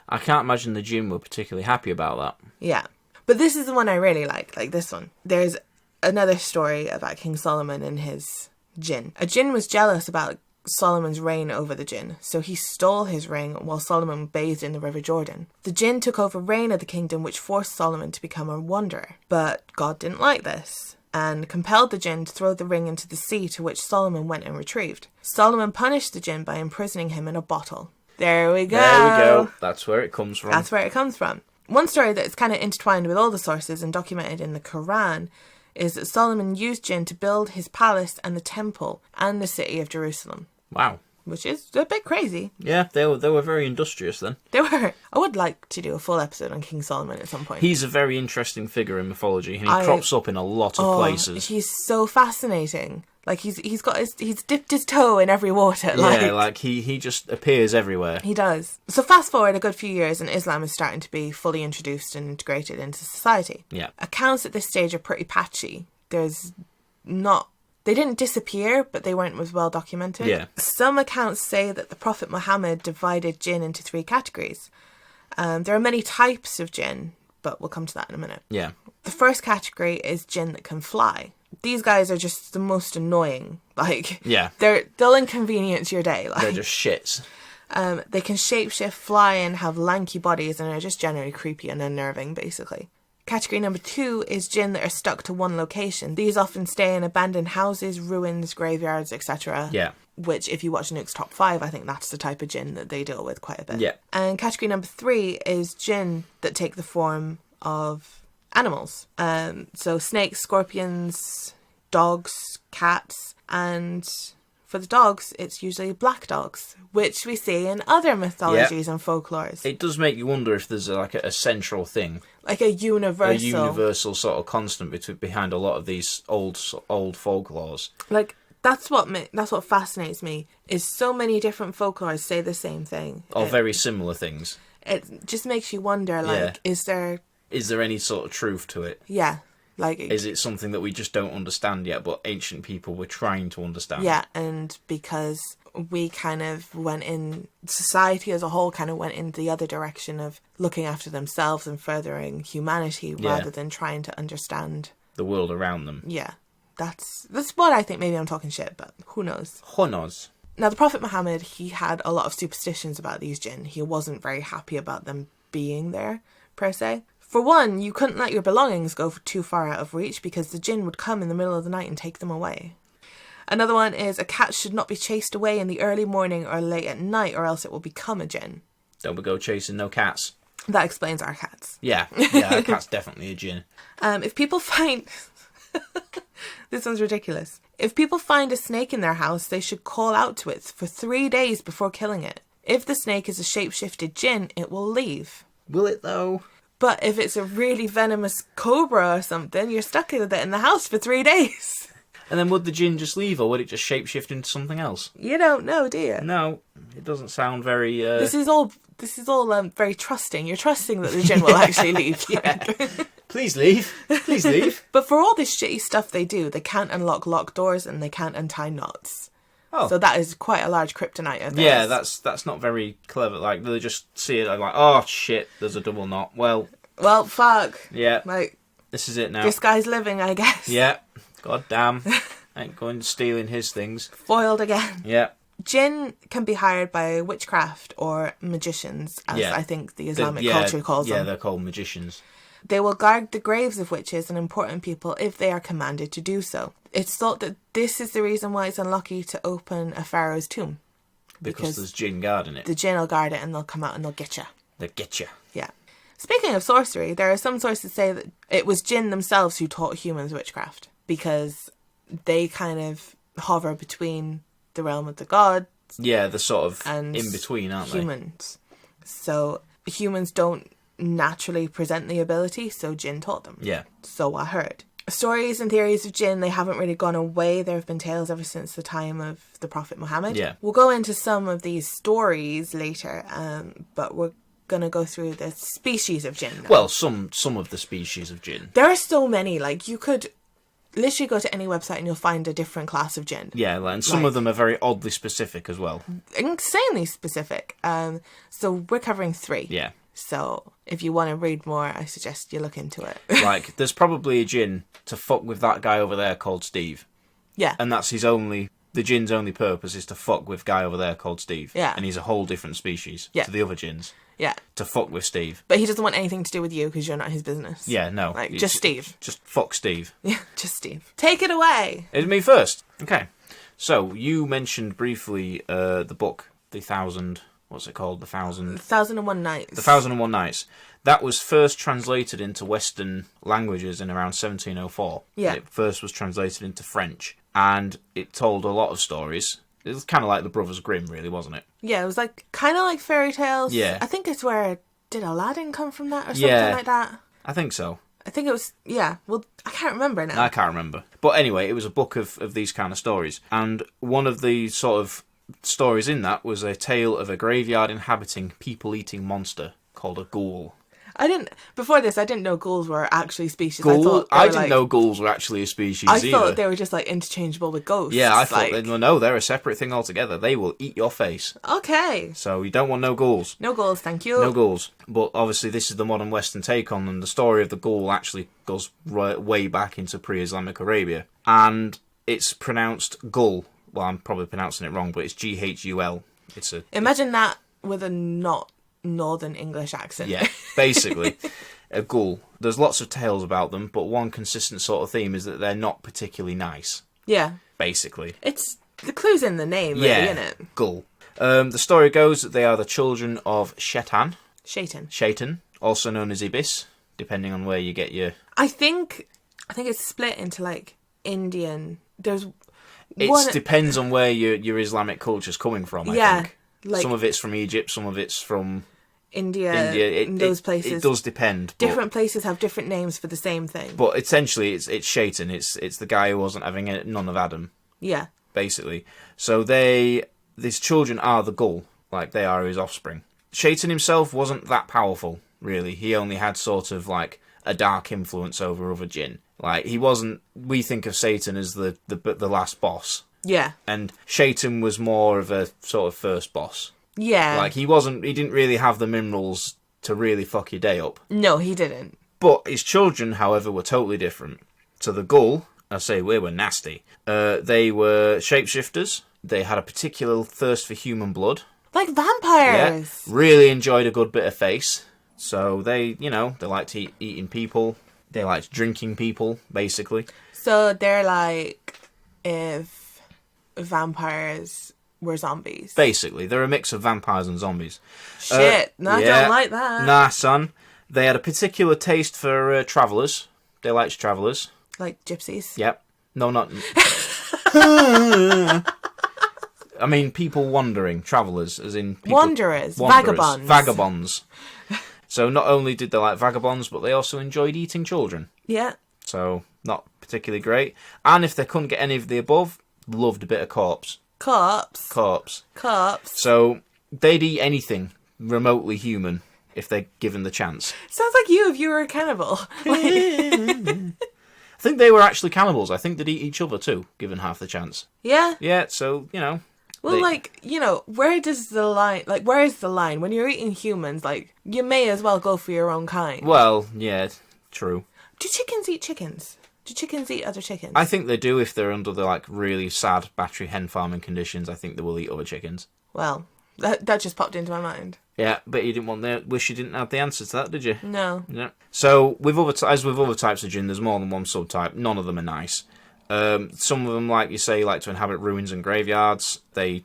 I can't imagine the Jinn were particularly happy about that. Yeah. But this is the one I really like this one. There's another story about King Solomon and his Jinn. A Jinn was jealous about Solomon's reign over the Jinn, so he stole his ring while Solomon bathed in the River Jordan. The Jinn took over reign of the kingdom, which forced Solomon to become a wanderer. But God didn't like this, and compelled the Jinn to throw the ring into the sea, to which Solomon went and retrieved. Solomon punished the Jinn by imprisoning him in a bottle. There we go. There we go. That's where it comes from. That's where it comes from. One story that's kind of intertwined with all the sources and documented in the Quran is that Solomon used Jinn to build his palace and the temple and the city of Jerusalem. Wow. Which is a bit crazy. Yeah, they were very industrious then. They were. I would like to do a full episode on King Solomon at some point. He's a very interesting figure in mythology, and he crops up in a lot of places. He's so fascinating. Like, he's dipped his toe in every water. Like he just appears everywhere. He does. So fast forward a good few years and Islam is starting to be fully introduced and integrated into society. Yeah. Accounts at this stage are pretty patchy. They didn't disappear, but they weren't as well documented. Yeah. Some accounts say that the Prophet Muhammad divided Jinn into 3 categories. There are many types of Jinn, but we'll come to that in a minute. Yeah. The first category is Jinn that can fly. These guys are just the most annoying. Like, yeah, they'll inconvenience your day. Like, they're just shits. They can shapeshift, fly, and have lanky bodies, and are just generally creepy and unnerving, basically. Category number 2 is Jinn that are stuck to one location. These often stay in abandoned houses, ruins, graveyards, etc. Yeah. Which, if you watch Nuke's Top 5, I think that's the type of Jinn that they deal with quite a bit. Yeah. And category number 3 is Jinn that take the form of animals. So snakes, scorpions, dogs, cats, and for the dogs, it's usually black dogs, which we see in other mythologies and folklores. It does make you wonder if there's like a central thing. Like a universal sort of constant behind a lot of these old folklores. Like, that's what fascinates me, is so many different folklores say the same thing. Or very similar things. It just makes you wonder, like, is there any sort of truth to it? Yeah. Like, is it something that we just don't understand yet, but ancient people were trying to understand? Yeah, and because we kind of society as a whole kind of went in the other direction of looking after themselves and furthering humanity rather than trying to understand the world around them. Yeah, that's what I think. Maybe I'm talking shit, but who knows? Who knows? Now, the Prophet Muhammad, he had a lot of superstitions about these jinn. He wasn't very happy about them being there, per se. For one, you couldn't let your belongings go too far out of reach because the jinn would come in the middle of the night and take them away. Another one is a cat should not be chased away in the early morning or late at night or else it will become a jinn. Don't we go chasing no cats. That explains our cats. Yeah, our cat's definitely a jinn. If people find... This one's ridiculous. If people find a snake in their house, they should call out to it for 3 days before killing it. If the snake is a shape-shifted jinn, it will leave. Will it though? But if it's a really venomous cobra or something, you're stuck with it in the house for 3 days. And then would the jinn just leave, or would it just shapeshift into something else? You don't know, do you? No, it doesn't sound very... This is all very trusting. You're trusting that the jinn will actually leave. Yeah. Please leave. Please leave. But for all this shitty stuff they do, they can't unlock locked doors and they can't untie knots. Oh. So that is quite a large kryptonite of this. Yeah, that's not very clever. Like, they just see it and like, oh shit, there's a double knot. Well, fuck. Yeah. Like, this is it now. This guy's living, I guess. Yeah. God damn. Ain't going stealing his things. Foiled again. Yeah. Jinn can be hired by witchcraft or magicians, as I think the Islamic culture calls them. Yeah, they're called magicians. They will guard the graves of witches and important people if they are commanded to do so. It's thought that this is the reason why it's unlucky to open a pharaoh's tomb. Because there's jinn guarding it. The jinn will guard it and they'll come out and they'll get you. They'll get you. Yeah. Speaking of sorcery, there are some sources say that it was jinn themselves who taught humans witchcraft. Because they kind of hover between the realm of the gods. Yeah, the sort of and in between, aren't humans. So humans don't naturally present the ability, so jinn taught them. Yeah. So I heard. Stories and theories of jinn, they haven't really gone away. There have been tales ever since the time of the Prophet Muhammad. Yeah. We'll go into some of these stories later, but we're going to go through the species of jinn now. Well, some of the species of jinn. There are so many. Like, you could literally go to any website and you'll find a different class of jinn. Yeah, and some of them are very oddly specific as well. Insanely specific. So we're covering 3. Yeah. So if you want to read more, I suggest you look into it. Like, there's probably a jinn to fuck with that guy over there called Steve. Yeah. And that's the jinn's only purpose is to fuck with guy over there called Steve. Yeah. And he's a whole different species to the other jinns. Yeah. To fuck with Steve. But he doesn't want anything to do with you because you're not his business. Yeah, no. Like, just Steve. Just fuck Steve. Yeah, just Steve. Take it away. It's me first. Okay. So, you mentioned briefly the book, what's it called? 1001 Nights. The 1001 Nights. That was first translated into Western languages in around 1704. Yeah. It first was translated into French. And it told a lot of stories. It was kind of like the Brothers Grimm, really, wasn't it? Yeah, it was kind of like fairy tales. Yeah. I think it's where, did Aladdin come from that or something like that? I think so. I think it was, yeah. Well, I can't remember now. I can't remember. But anyway, it was a book of these kind of stories. And one of the sort of stories in that was a tale of a graveyard inhabiting people-eating monster called a ghoul. Before this, I didn't know ghouls were actually species. I didn't know ghouls were actually a species either. I thought they were just interchangeable with ghosts. Yeah, I thought, no, they're a separate thing altogether. They will eat your face. Okay. So you don't want no ghouls. No ghouls, thank you. No ghouls. But obviously this is the modern Western take on them. The story of the ghoul actually goes way back into pre-Islamic Arabia. And it's pronounced ghull. Well, I'm probably pronouncing it wrong, but it's Ghul. Imagine that with a not Northern English accent. Yeah, basically. a ghoul. There's lots of tales about them, but one consistent sort of theme is that they're not particularly nice. Yeah. Basically. It's the clue's in the name, really, isn't it? Ghoul. The story goes that they are the children of Shetan. Shaitan, also known as Ibis, depending on where you get your... I think it's split into, like, Indian... It depends on where your Islamic culture's coming from, I think. Like, some of it's from Egypt, some of it's from... India those places. It does depend. Different places have different names for the same thing. But essentially, it's Shaitan. It's the guy who wasn't having none of Adam. Yeah. Basically. So these children are the ghoul. Like, they are his offspring. Shaitan himself wasn't that powerful, really. He only had sort of, like, a dark influence over other Jinn. Like, he wasn't... We think of Satan as the last boss. Yeah. And Shaitan was more of a sort of first boss. Yeah. Like, he didn't really have the minerals to really fuck your day up. No, he didn't. But his children, however, were totally different. So the ghoul, I say we were nasty. They were shapeshifters. They had a particular thirst for human blood. Like vampires. Yeah. Really enjoyed a good bit of face. So they liked eating people. They liked drinking people, basically. So they're like if vampires... were zombies. Basically, they're a mix of vampires and zombies. Shit, I don't like that. Nah, son. They had a particular taste for travellers. They liked travellers. Like gypsies? Yep. No, not... I mean, people wandering, travellers, as in... Wanderers. Vagabonds. Vagabonds. So not only did they like vagabonds, but they also enjoyed eating children. Yeah. So, not particularly great. And if they couldn't get any of the above, loved a bit of corpse. Corpse. So they'd eat anything remotely human if they're given the chance. Sounds like you if you were a cannibal. I think they were actually cannibals. I think they'd eat each other too, given half the chance. Yeah. Yeah, so, Well, where is the line? When you're eating humans, like, you may as well go for your own kind. Well, yeah, true. Do chickens eat chickens? Do chickens eat other chickens? I think they do if they're under the, like, really sad battery hen farming conditions. I think they will eat other chickens. Well, that just popped into my mind. Yeah, but you wish you didn't have the answer to that, did you? No. Yeah. So, as with other types of Jinn, there's more than one subtype. None of them are nice. Some of them, like you say, like to inhabit ruins and graveyards. They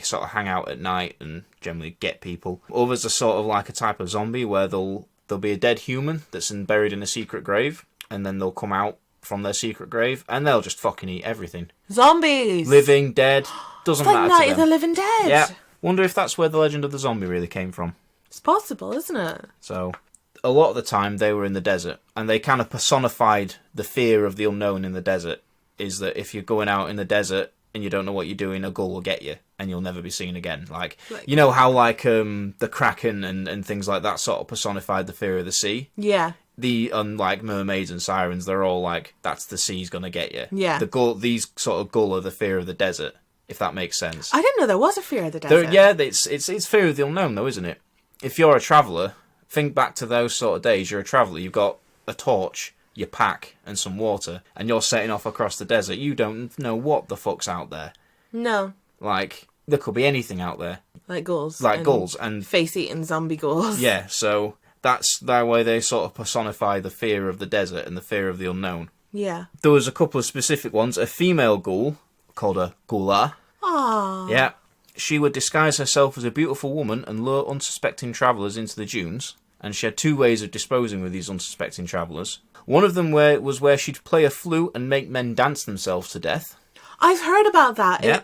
sort of hang out at night and generally get people. Others are sort of like a type of zombie where there'll be a dead human that's buried in a secret grave, and then they'll come out from their secret grave and they'll just fucking eat everything. Zombies! Living, dead, doesn't matter to them. Like Night of the Living Dead. Yeah. Wonder if that's where the legend of the zombie really came from. It's possible, isn't it? So, a lot of the time they were in the desert, and they kind of personified the fear of the unknown in the desert. Is that if you're going out in the desert and you don't know what you're doing, a ghoul will get you, and you'll never be seen again. Like you know how the Kraken and things like that sort of personified the fear of the sea? Yeah. Unlike mermaids and sirens, they're all like, that's the sea's gonna get you. Yeah. These sort of ghoul are the fear of the desert, if that makes sense. I didn't know there was a fear of the desert. It's fear of the unknown though, isn't it? If you're a traveller, think back to those sort of days. You're a traveller, you've got a torch, your pack, and some water, and you're setting off across the desert. You don't know what the fuck's out there. No. Like, there could be anything out there. Like ghouls. And face-eating zombie ghouls. Yeah, so that's that way they sort of personify the fear of the desert and the fear of the unknown. Yeah. There was a couple of specific ones. A female ghoul, called a ghoulah. Aww. Yeah. She would disguise herself as a beautiful woman and lure unsuspecting travellers into the dunes. And she had two ways of disposing with these unsuspecting travellers. One of them was where she'd play a flute and make men dance themselves to death. I've heard about that. Yeah.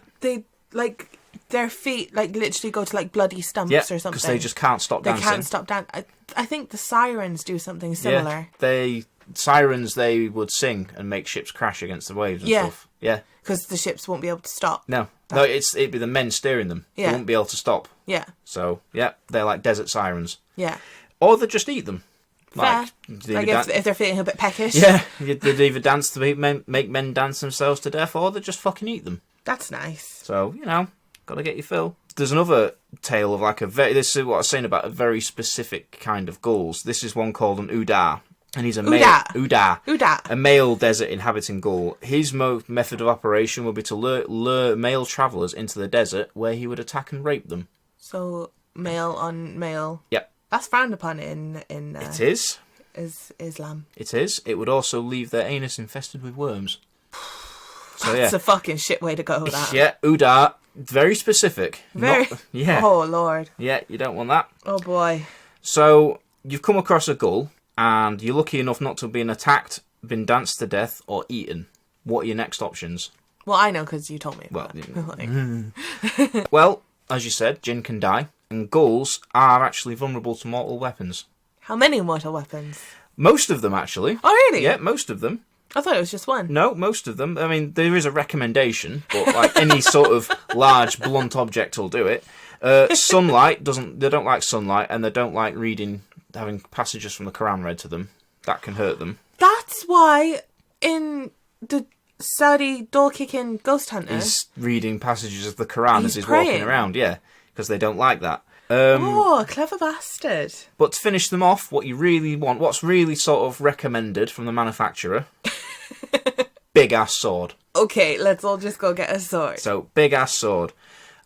Their feet, literally go to, bloody stumps or something. Because they just can't stop dancing. They can't stop dancing. I think the sirens do something similar. Yeah. Sirens, they would sing and make ships crash against the waves and stuff. Yeah. Because the ships won't be able to stop. No, it'd be the men steering them. Yeah. They wouldn't be able to stop. Yeah. So, yeah, they're like desert sirens. Yeah. Or they'd just eat them. Fair. If they're feeling a bit peckish. Yeah, they'd either dance to make men dance themselves to death, or they'd just fucking eat them. That's nice. So, gotta get your fill. There's another tale of this is what I was saying about a very specific kind of ghouls. This is one called an Uda. And he's a male... Uda. A male desert inhabiting ghoul. His method of operation would be to lure male travellers into the desert where he would attack and rape them. So, male on male. Yep. That's frowned upon in It is. is Islam. It is. It would also leave their anus infested with worms. So That's a fucking shit way to go with that. Yeah, Uda. Very specific. Very. Yeah. Oh, Lord. Yeah, you don't want that. Oh, boy. So, you've come across a ghoul, and you're lucky enough not to have been attacked, been danced to death, or eaten. What are your next options? Well, I know because you told me. Well, Like... as you said, Jinn can die, and ghouls are actually vulnerable to mortal weapons. How many mortal weapons? Most of them, actually. Oh, really? Yeah, most of them. I thought it was just one. No, most of them. I mean, there is a recommendation, but like any sort of large, blunt object will do it. Sunlight they don't like sunlight, and they don't like having passages from the Quran read to them. That can hurt them. That's why in the Saudi door-kicking ghost hunter... He's reading passages of the Quran as he's praying. walking around, yeah, because they don't like that. Clever bastard. But to finish them off, what you really want, what's really sort of recommended from the manufacturer, big-ass sword. Okay, let's all just go get a sword. So, big-ass sword.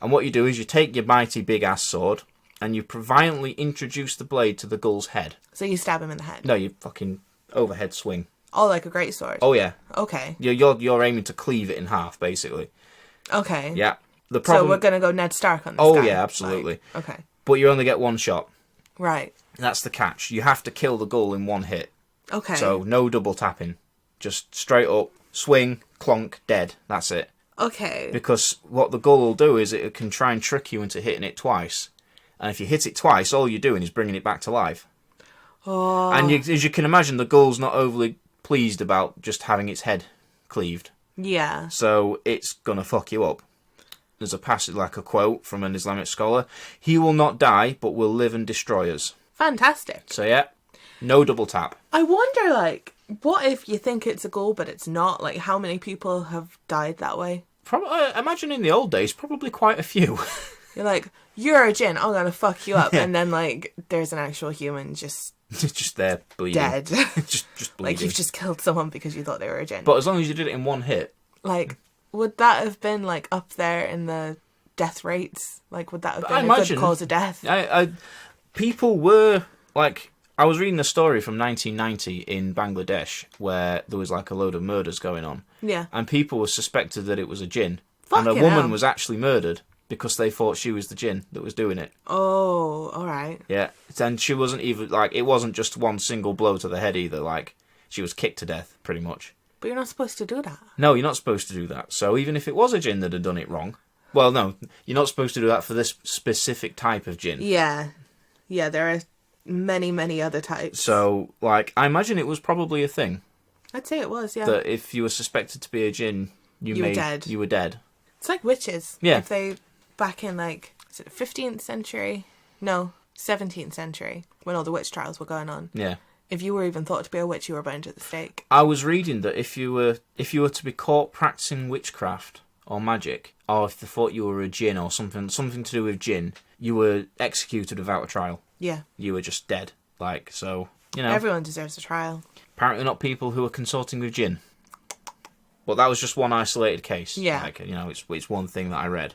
And what you do is you take your mighty big-ass sword, and you violently introduce the blade to the ghoul's head. So you stab him in the head? No, you fucking overhead swing. Oh, like a great sword? Oh, yeah. Okay. You're aiming to cleave it in half, basically. Okay. Yeah. The problem... So we're going to go Ned Stark on this guy? Yeah, absolutely. Like, okay. But you only get one shot. Right. That's the catch. You have to kill the ghoul in one hit. Okay. So, no double tapping. Just straight up, swing, clonk, dead. That's it. Okay. Because what the ghoul will do is it can try and trick you into hitting it twice. And if you hit it twice, all you're doing is bringing it back to life. Oh. And as you can imagine, the ghoul's not overly pleased about just having its head cleaved. Yeah. So, it's going to fuck you up. There's a passage, like a quote from an Islamic scholar. He will not die, but will live and destroy us. Fantastic. So yeah, no double tap. I wonder, like, what if you think it's a ghoul, but it's not? Like, how many people have died that way? I imagine in the old days, probably quite a few. You're like, you're a Jinn, I'm gonna fuck you up. And then, like, there's an actual human just there bleeding. dead. just bleeding. Like, you've just killed someone because you thought they were a Jinn. But as long as you did it in one hit. Like... Would that have been, like, up there in the death rates? Like, would that have been a good cause of death? People were, like... I was reading a story from 1990 in Bangladesh where there was, like, a load of murders going on. Yeah. And people were suspected that it was a Jinn. Fucking and a woman hell. was actually murdered because they thought she was the Jinn that was doing it. Oh, alright. Yeah. And she wasn't even, like... It wasn't just one single blow to the head either. Like, she was kicked to death, pretty much. But you're not supposed to do that. No, you're not supposed to do that. So even if it was a Jinn that had done it wrong... Well, no, you're not supposed to do that for this specific type of Jinn. Yeah. Yeah, there are many, many other types. So, like, I imagine it was probably a thing. I'd say it was, yeah. That if you were suspected to be a Jinn, you were dead. You were dead. It's like witches. Yeah. If they, back in, like, is it the 15th century? No, 17th century, when all the witch trials were going on. Yeah. If you were even thought to be a witch, you were burned at the stake. I was reading that if you were to be caught practicing witchcraft or magic, or if they thought you were a Jinn or something to do with Jinn, you were executed without a trial. Yeah. You were just dead. Like, so, you know. Everyone deserves a trial. Apparently not people who are consorting with Jinn. But that was just one isolated case. Yeah. Like, you know, it's one thing that I read.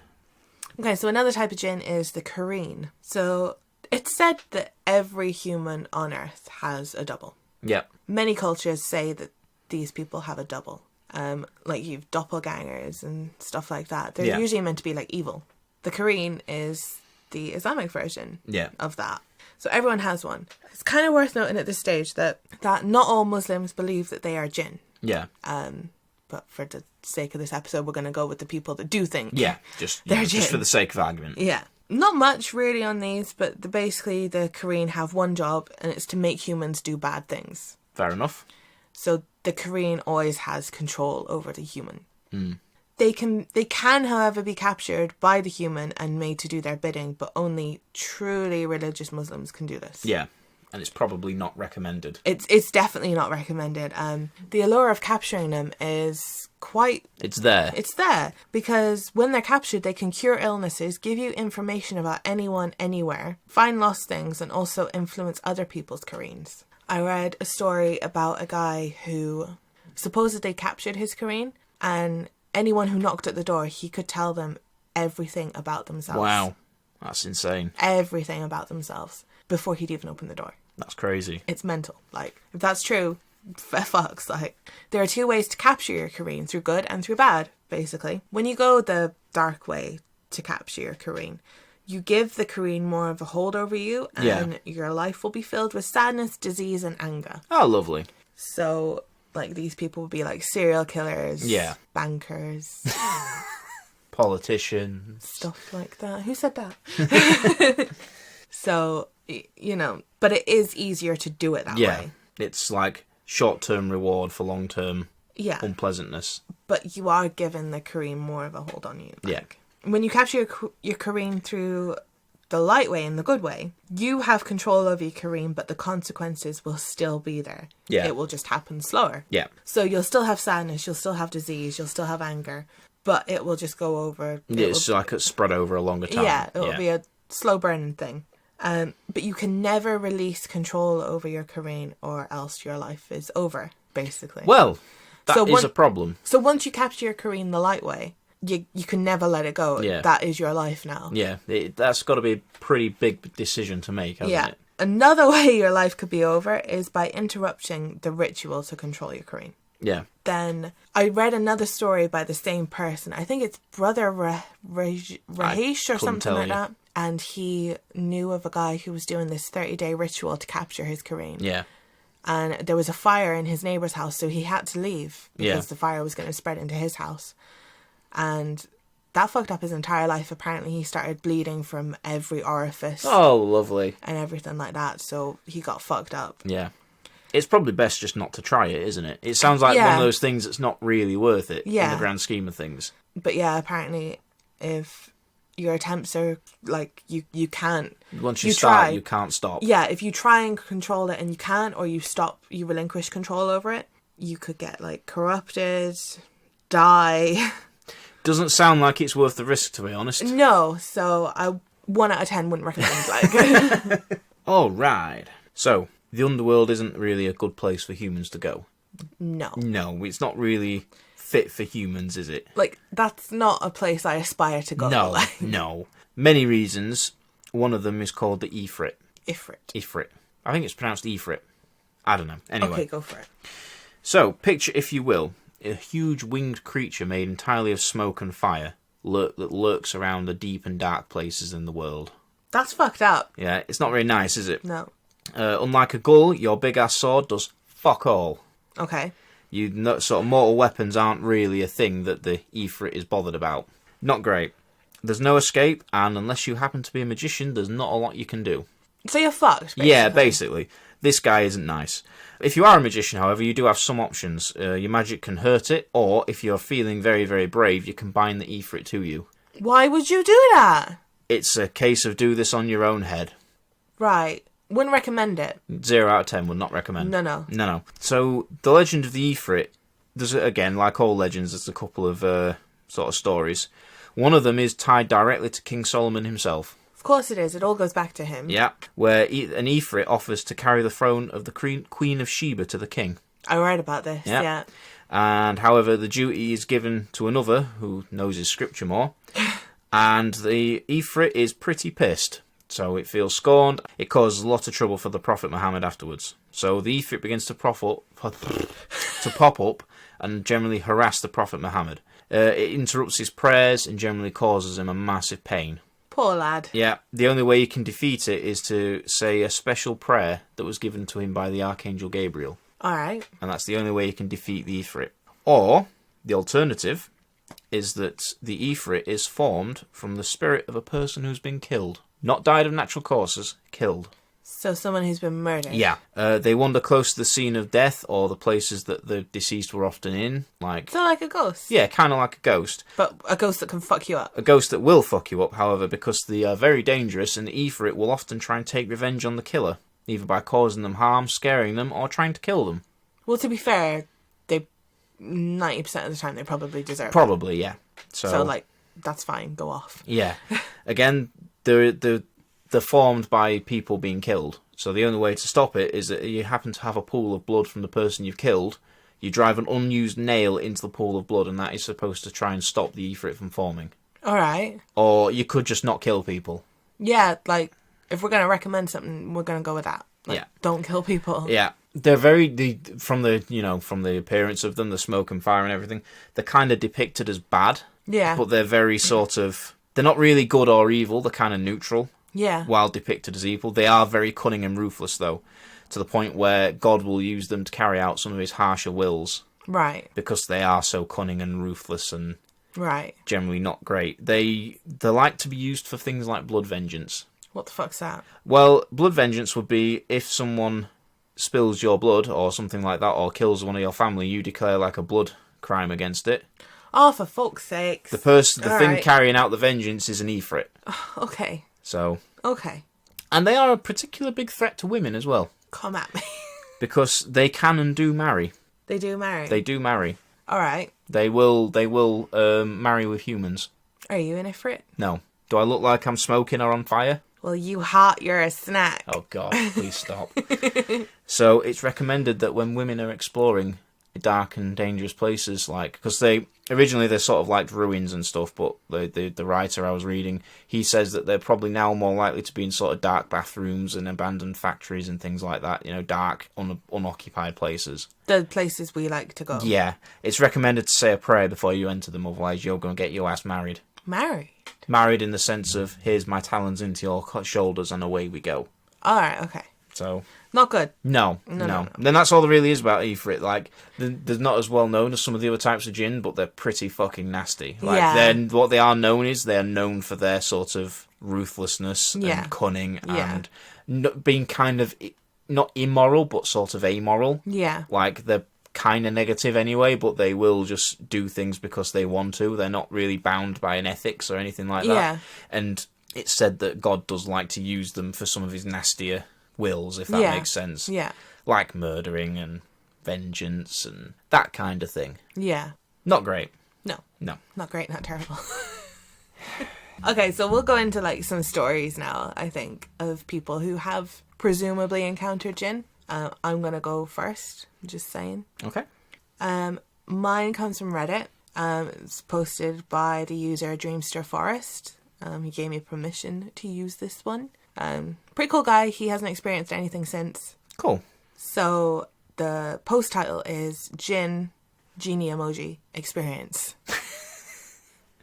Okay, so another type of Jinn is the Kareen. So... It's said that every human on Earth has a double. Yep. Many cultures say that these people have a double. Like you've doppelgangers and stuff like that. They're usually meant to be like evil. The Kareen is the Islamic version of that. So everyone has one. It's kind of worth noting at this stage that not all Muslims believe that they are Jinn. Yeah. But for the sake of this episode, we're going to go with the people that do think. Yeah, just for the sake of argument. Yeah. Not much really on these, but basically the Kareen have one job, and it's to make humans do bad things. Fair enough. So the Kareen always has control over the human. Mm. They can, however, be captured by the human and made to do their bidding, but only truly religious Muslims can do this. Yeah, and it's probably not recommended. It's definitely not recommended. The allure of capturing them is quite... It's there. It's there, because when they're captured, they can cure illnesses, give you information about anyone, anywhere, find lost things, and also influence other people's Kareens. I read a story about a guy who supposedly captured his Kareen, and anyone who knocked at the door, he could tell them everything about themselves. Wow, that's insane. Everything about themselves before he'd even open the door. That's crazy. It's mental. Like, if that's true, fucks. Like, there are two ways to capture your Kareen, through good and through bad, basically. When you go the dark way to capture your Kareen, you give the Kareen more of a hold over you, and your life will be filled with sadness, disease, and anger. Oh, lovely. So, like, these people would be like serial killers, bankers, politicians, stuff like that. Who said that? So, you know, but it is easier to do it that way. It's like short-term reward for long-term unpleasantness. But you are given the Kareen more of a hold on you. Like, when you capture your Kareen through the light way and the good way, you have control over your Kareen, but the consequences will still be there. Yeah. It will just happen slower. Yeah. So you'll still have sadness, you'll still have disease, you'll still have anger, but it will just go over. It's like it's spread over a longer time. Yeah, it will be a slow burning thing. But you can never release control over your Kareen, or else your life is over, basically. Well, that is a problem. So once you capture your Kareen the light way, you can never let it go. Yeah. That is your life now. Yeah, that's got to be a pretty big decision to make, hasn't it? Another way your life could be over is by interrupting the ritual to control your Kareen. Yeah. Then I read another story by the same person. I think it's Brother Rahesh or something like that. And he knew of a guy who was doing this 30-day ritual to capture his Kareen. Yeah. And there was a fire in his neighbour's house, so he had to leave because the fire was going to spread into his house. And that fucked up his entire life. Apparently he started bleeding from every orifice. Oh, lovely. And everything like that. So he got fucked up. Yeah. It's probably best just not to try it, isn't it? It sounds like one of those things that's not really worth it in the grand scheme of things. But yeah, apparently if your attempts are like you can't. Once you start, you can't stop. Yeah, if you try and control it and you can't, or you stop, you relinquish control over it, you could get like corrupted, die. Doesn't sound like it's worth the risk, to be honest. No, so I 1 out of 10 wouldn't recommend. Like, all right. So the underworld isn't really a good place for humans to go. No, it's not really fit for humans, is it? Like, that's not a place I aspire to go. No, no. Many reasons. One of them is called the Ifrit. Ifrit. I think it's pronounced Ifrit. I don't know. Anyway. Okay, go for it. So, picture, if you will, a huge winged creature made entirely of smoke and fire that lurks around the deep and dark places in the world. That's fucked up. Yeah, it's not very nice, is it? No. Unlike a gull, your big-ass sword does fuck all. Okay. Sort of mortal weapons aren't really a thing that the Ifrit is bothered about. Not great. There's no escape, and unless you happen to be a magician, there's not a lot you can do. So you're fucked, basically. Yeah, basically. This guy isn't nice. If you are a magician, however, you do have some options. Your magic can hurt it, or if you're feeling very, very brave, you can bind the Ifrit to you. Why would you do that? It's a case of do this on your own head. Right. Wouldn't recommend it. 0 out of 10 would not recommend. No. So, the legend of the Ifrit, there's, again, like all legends, there's a couple of sort of stories. One of them is tied directly to King Solomon himself. Of course it is. It all goes back to him. Yeah, where an Ifrit offers to carry the throne of the Queen of Sheba to the king. I read about this, yeah. And, however, the duty is given to another, who knows his scripture more, and the Ifrit is pretty pissed. So it feels scorned. It causes a lot of trouble for the Prophet Muhammad afterwards. So the Ifrit begins to pop up and generally harass the Prophet Muhammad. It interrupts his prayers and generally causes him a massive pain. Poor lad. Yeah, the only way you can defeat it is to say a special prayer that was given to him by the Archangel Gabriel. Alright. And that's the only way you can defeat the Ifrit. Or, the alternative is that the Ifrit is formed from the spirit of a person who's been killed. Not died of natural causes, killed. So someone who's been murdered? Yeah. They wander close to the scene of death or the places that the deceased were often in. So like a ghost? Yeah, kind of like a ghost. But a ghost that can fuck you up? A ghost that will fuck you up, however, because they are very dangerous, and the Ifrit will often try and take revenge on the killer, either by causing them harm, scaring them, or trying to kill them. Well, to be fair, 90% of the time they probably deserve it. Probably, yeah. So, like, that's fine. Go off. Yeah. Again, they're formed by people being killed. So the only way to stop it is that you happen to have a pool of blood from the person you've killed. You drive an unused nail into the pool of blood, and that is supposed to try and stop the Ifrit from forming. Alright. Or you could just not kill people. Yeah, like, if we're going to recommend something, we're going to go with that. Like, don't kill people. Yeah. They're from the appearance of them, the smoke and fire and everything, they're kind of depicted as bad. Yeah. But they're very sort of, they're not really good or evil, they're kind of neutral. Yeah. While depicted as evil. They are very cunning and ruthless, though, to the point where God will use them to carry out some of his harsher wills. Right. Because they are so cunning and ruthless and right. generally not great. They like to be used for things like blood vengeance. What the fuck's that? Well, blood vengeance would be if someone spills your blood or something like that, or kills one of your family, you declare like a blood crime against it. Oh, for fuck's sake. The thing carrying out the vengeance is an Ifrit. Okay. So. Okay. And they are a particular big threat to women as well. Come at me. Because they can and do marry. They do marry? They do marry. Alright. They will marry with humans. Are you an Ifrit? No. Do I look like I'm smoking or on fire? Well, you hot, you're a snack. Oh God, please stop. So it's recommended that when women are exploring dark and dangerous places, like, because they're sort of like ruins and stuff, but the writer I was reading, he says that they're probably now more likely to be in sort of dark bathrooms and abandoned factories and things like that, dark, unoccupied places. The places we like to go. Yeah. It's recommended to say a prayer before you enter them, otherwise you're going to get your ass married. Married? Married in the sense of, here's my talons into your shoulders and away we go. Alright, okay. So... Not good. No. Then that's all there really is about Ifrit. Like, they're not as well known as some of the other types of Jinn, but they're pretty fucking nasty. Like, what they are known is, they are known for their sort of ruthlessness and cunning and being kind of, not immoral, but sort of amoral. Yeah. Like, they're kind of negative anyway, but they will just do things because they want to. They're not really bound by an ethics or anything like that. Yeah. And it's said that God does like to use them for some of his nastier wills, if that makes sense. Yeah. Like murdering and vengeance and that kind of thing. Yeah. Not great. No. Not great, not terrible. Okay, so we'll go into like some stories now, I think, of people who have presumably encountered Jinn. I'm going to go first, just saying. Okay. Mine comes from Reddit. It's posted by the user Dreamster Forest. He gave me permission to use this one. Pretty cool guy. He hasn't experienced anything since. Cool. So the post title is Jinn Genie Emoji Experience.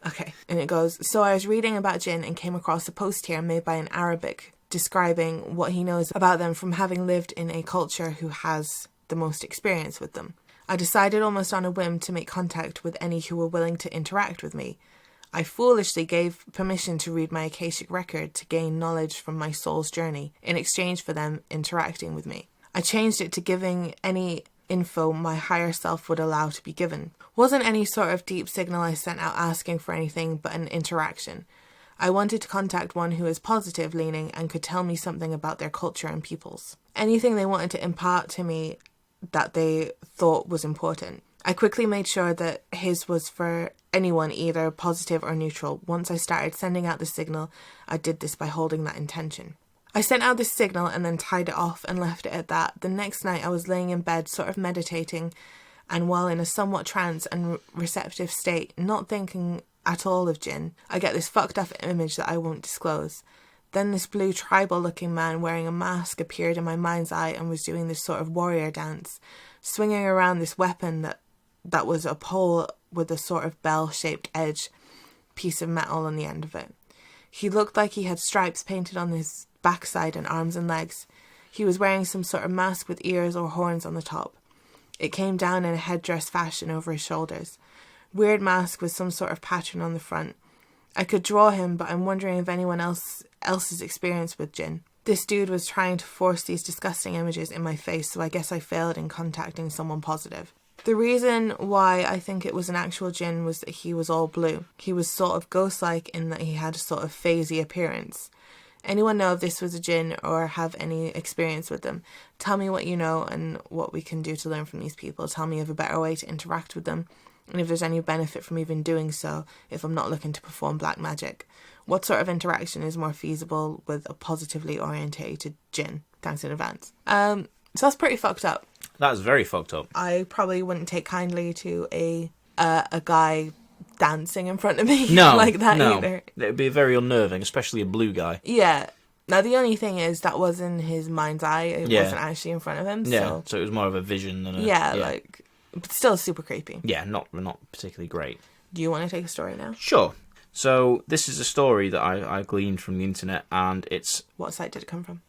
Okay. And it goes, so I was reading about Jinn and came across a post here made by an Arabic describing what he knows about them from having lived in a culture who has the most experience with them. I decided almost on a whim to make contact with any who were willing to interact with me. I foolishly gave permission to read my Akashic record to gain knowledge from my soul's journey in exchange for them interacting with me. I changed it to giving any info my higher self would allow to be given. Wasn't any sort of deep signal I sent out asking for anything but an interaction. I wanted to contact one who is positive leaning and could tell me something about their culture and peoples. Anything they wanted to impart to me that they thought was important. I quickly made sure that his was for anyone, either positive or neutral. Once I started sending out the signal, I did this by holding that intention. I sent out this signal and then tied it off and left it at that. The next night I was laying in bed sort of meditating, and while in a somewhat trance and receptive state, not thinking at all of Jinn, I get this fucked up image that I won't disclose. Then this blue tribal looking man wearing a mask appeared in my mind's eye and was doing this sort of warrior dance, swinging around this weapon that was a pole with a sort of bell-shaped edge piece of metal on the end of it. He looked like he had stripes painted on his backside and arms and legs. He was wearing some sort of mask with ears or horns on the top. It came down in a headdress fashion over his shoulders. Weird mask with some sort of pattern on the front. I could draw him, but I'm wondering if anyone else's experience with Jinn. This dude was trying to force these disgusting images in my face, so I guess I failed in contacting someone positive. The reason why I think it was an actual Jinn was that he was all blue. He was sort of ghost-like in that he had a sort of phasey appearance. Anyone know if this was a Jinn or have any experience with them? Tell me what you know and what we can do to learn from these people. Tell me of a better way to interact with them, and if there's any benefit from even doing so if I'm not looking to perform black magic. What sort of interaction is more feasible with a positively orientated Jinn? Thanks in advance. So that's pretty fucked up. That's very fucked up. I probably wouldn't take kindly to a guy dancing in front of me like that either. It would be very unnerving, especially a blue guy. Yeah. Now, the only thing is that was in his mind's eye. It wasn't actually in front of him. Yeah, so it was more of a vision than a... Yeah, like... But still super creepy. Yeah, not particularly great. Do you want to take a story now? Sure. So, this is a story that I gleaned from the internet, and it's... What site did it come from?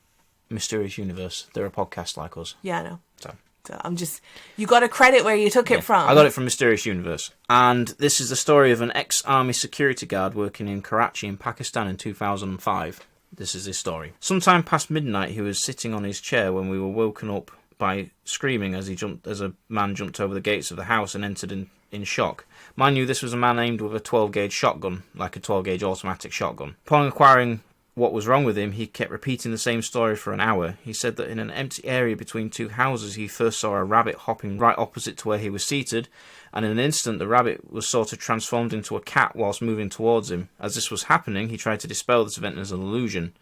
Mysterious Universe. They're a podcast like us. Yeah, I know. So I'm just... You got to credit where you took it from. I got it from Mysterious Universe. And this is the story of an ex-army security guard working in Karachi in Pakistan in 2005. This is his story. Sometime past midnight, he was sitting on his chair when we were woken up by screaming as a man jumped over the gates of the house and entered in shock. Mind you, this was a man aimed with a 12-gauge shotgun, like a 12-gauge automatic shotgun. Upon inquiring what was wrong with him, he kept repeating the same story for an hour. He said that in an empty area between two houses, he first saw a rabbit hopping right opposite to where he was seated, and in an instant the rabbit was sort of transformed into a cat whilst moving towards him. As this was happening, he tried to dispel this event as an illusion,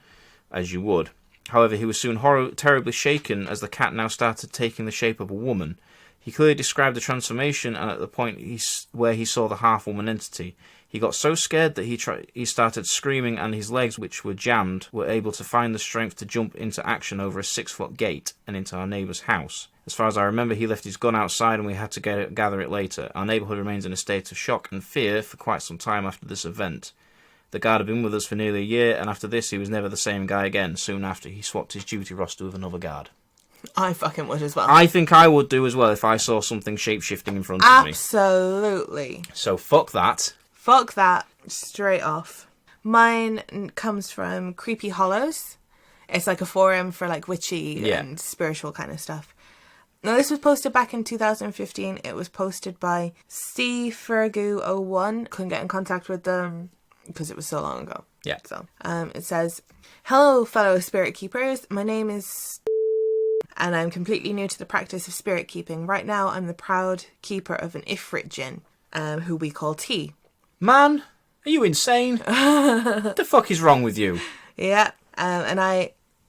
as you would. However, he was soon terribly shaken as the cat now started taking the shape of a woman. He clearly described the transformation, and at the point where he saw the half-woman entity, he got so scared that he started screaming, and his legs, which were jammed, were able to find the strength to jump into action over a 6-foot gate and into our neighbour's house. As far as I remember, he left his gun outside and we had to gather it later. Our neighbourhood remains in a state of shock and fear for quite some time after this event. The guard had been with us for nearly a year, and after this he was never the same guy again. Soon after, he swapped his duty roster with another guard. I fucking would as well. I think I would do as well if I saw something shape-shifting in front of me. Absolutely. So fuck that. Fuck that. Straight off. Mine comes from Creepy Hollows. It's like a forum for like witchy and spiritual kind of stuff. Now, this was posted back in 2015. It was posted by cfergu01. Couldn't get in contact with them because it was so long ago. Yeah. So, it says, "Hello, fellow spirit keepers. My name is... and I'm completely new to the practice of spirit keeping. Right now, I'm the proud keeper of an Ifrit Jinn, who we call T. Man, are you insane? What the fuck is wrong with you? Yeah,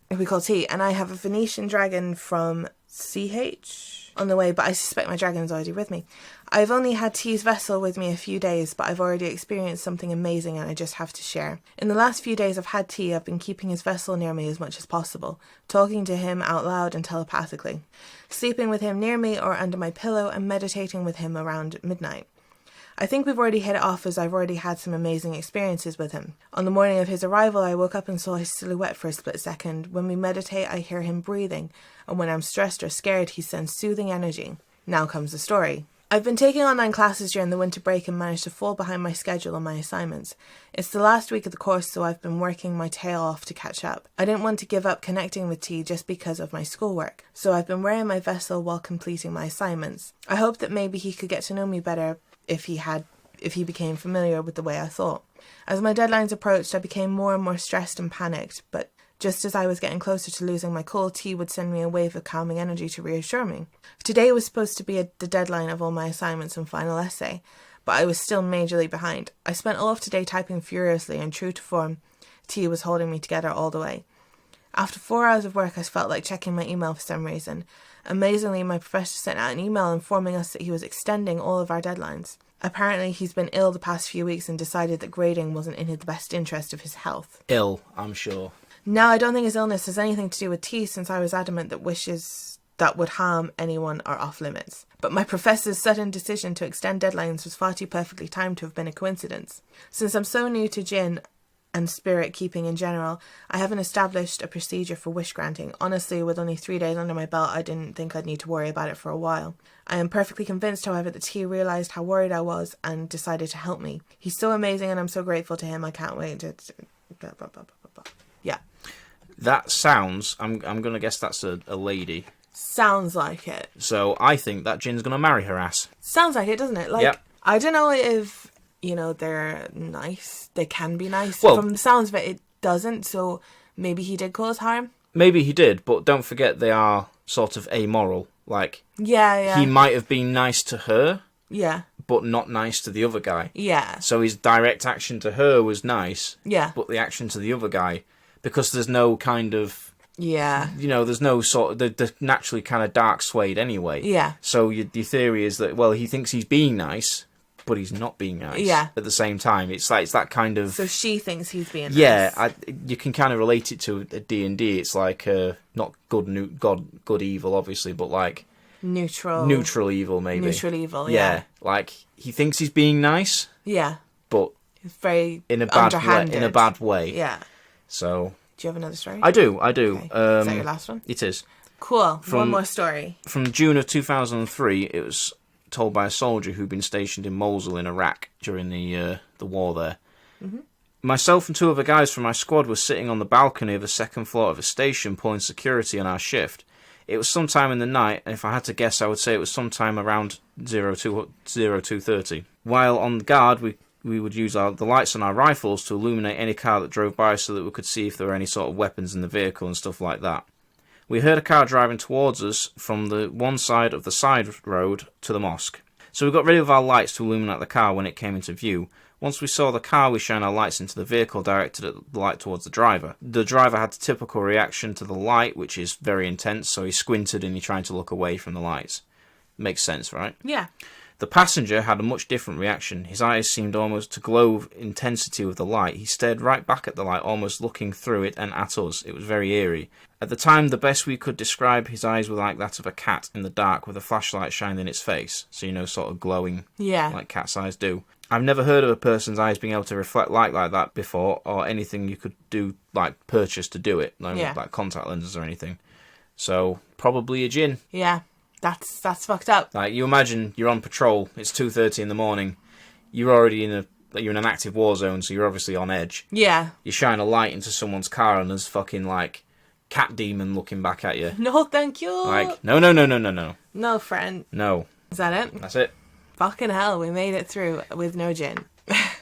we call T, and I have a Venetian dragon from CH on the way, but I suspect my dragon's already with me. I've only had T's vessel with me a few days, but I've already experienced something amazing and I just have to share. In the last few days I've had T, I've been keeping his vessel near me as much as possible, talking to him out loud and telepathically, sleeping with him near me or under my pillow and meditating with him around midnight. I think we've already hit it off as I've already had some amazing experiences with him. On the morning of his arrival, I woke up and saw his silhouette for a split second. When we meditate, I hear him breathing, and when I'm stressed or scared, he sends soothing energy. Now comes the story. I've been taking online classes during the winter break and managed to fall behind my schedule on my assignments. It's the last week of the course, so I've been working my tail off to catch up. I didn't want to give up connecting with T just because of my schoolwork, so I've been wearing my vessel while completing my assignments. I hoped that maybe he could get to know me better if he became familiar with the way I thought. As my deadlines approached, I became more and more stressed and panicked, but just as I was getting closer to losing my cool, T would send me a wave of calming energy to reassure me. Today was supposed to be the deadline of all my assignments and final essay, but I was still majorly behind. I spent all of today typing furiously, and true to form, T was holding me together all the way. After 4 hours of work, I felt like checking my email for some reason. Amazingly, my professor sent out an email informing us that he was extending all of our deadlines. Apparently, he's been ill the past few weeks and decided that grading wasn't in the best interest of his health. Ill, I'm sure. Now, I don't think his illness has anything to do with T, since I was adamant that wishes that would harm anyone are off limits. But my professor's sudden decision to extend deadlines was far too perfectly timed to have been a coincidence. Since I'm so new to Jinn and spirit keeping in general, I haven't established a procedure for wish granting. Honestly, with only 3 days under my belt, I didn't think I'd need to worry about it for a while. I am perfectly convinced, however, that T realised how worried I was and decided to help me. He's so amazing and I'm so grateful to him. I can't wait to... Blah, blah, blah, blah, blah. Yeah. That sounds... I'm going to guess that's a lady. Sounds like it. So I think that Jinn's going to marry her ass. Sounds like it, doesn't it? Like, yep. I don't know if... they're nice. They can be nice. Well, from the sounds of it, it doesn't. So maybe he did cause harm. Maybe he did, but don't forget they are sort of amoral. Like, yeah. He might have been nice to her, yeah, but not nice to the other guy. Yeah. So his direct action to her was nice. Yeah. But the action to the other guy, because there's no kind of... Yeah. There's no sort of... They're naturally kind of dark swayed anyway. Yeah. So your theory is that, well, he thinks he's being nice, but he's not being nice. Yeah. At the same time, it's that kind of. So she thinks he's being nice. Yeah, you can kind of relate it to a D&D. It's like not good evil, obviously, but like neutral evil, maybe. Neutral evil, yeah. Like he thinks he's being nice. Yeah. But it's very in a bad underhanded. way. In a bad way. Yeah. So. Do you have another story? I do. Okay. Is that your last one? It is. Cool. One more story. From June of 2003, it was told by a soldier who'd been stationed in Mosul in Iraq during the war there. Mm-hmm. Myself and two other guys from my squad were sitting on the balcony of the second floor of a station pulling security on our shift. It was sometime in the night, and if I had to guess, I would say it was sometime around 02:30. While on guard, we would use the lights on our rifles to illuminate any car that drove by so that we could see if there were any sort of weapons in the vehicle and stuff like that. We heard a car driving towards us from the one side of the side road to the mosque. So we got rid of our lights to illuminate the car when it came into view. Once we saw the car, we shined our lights into the vehicle, directed the light towards the driver. The driver had the typical reaction to the light, which is very intense, so he squinted and he tried to look away from the lights. Makes sense, right? Yeah. The passenger had a much different reaction. His eyes seemed almost to glow with intensity with the light. He stared right back at the light, almost looking through it and at us. It was very eerie. At the time, the best we could describe, his eyes were like that of a cat in the dark with a flashlight shining in its face. So, sort of glowing, like cat's eyes do. I've never heard of a person's eyes being able to reflect light like that before, or anything you could do, like purchase to do it, like contact lenses or anything. So, probably a Jinn. Yeah. That's fucked up. Like, you imagine you're on patrol, it's 2:30 in the morning, you're already you're in an active war zone, so you're obviously on edge. Yeah. You shine a light into someone's car and there's fucking, like, cat demon looking back at you. No, thank you. Like, no. No, friend. No. Is that it? That's it. Fucking hell, we made it through with no Jinn.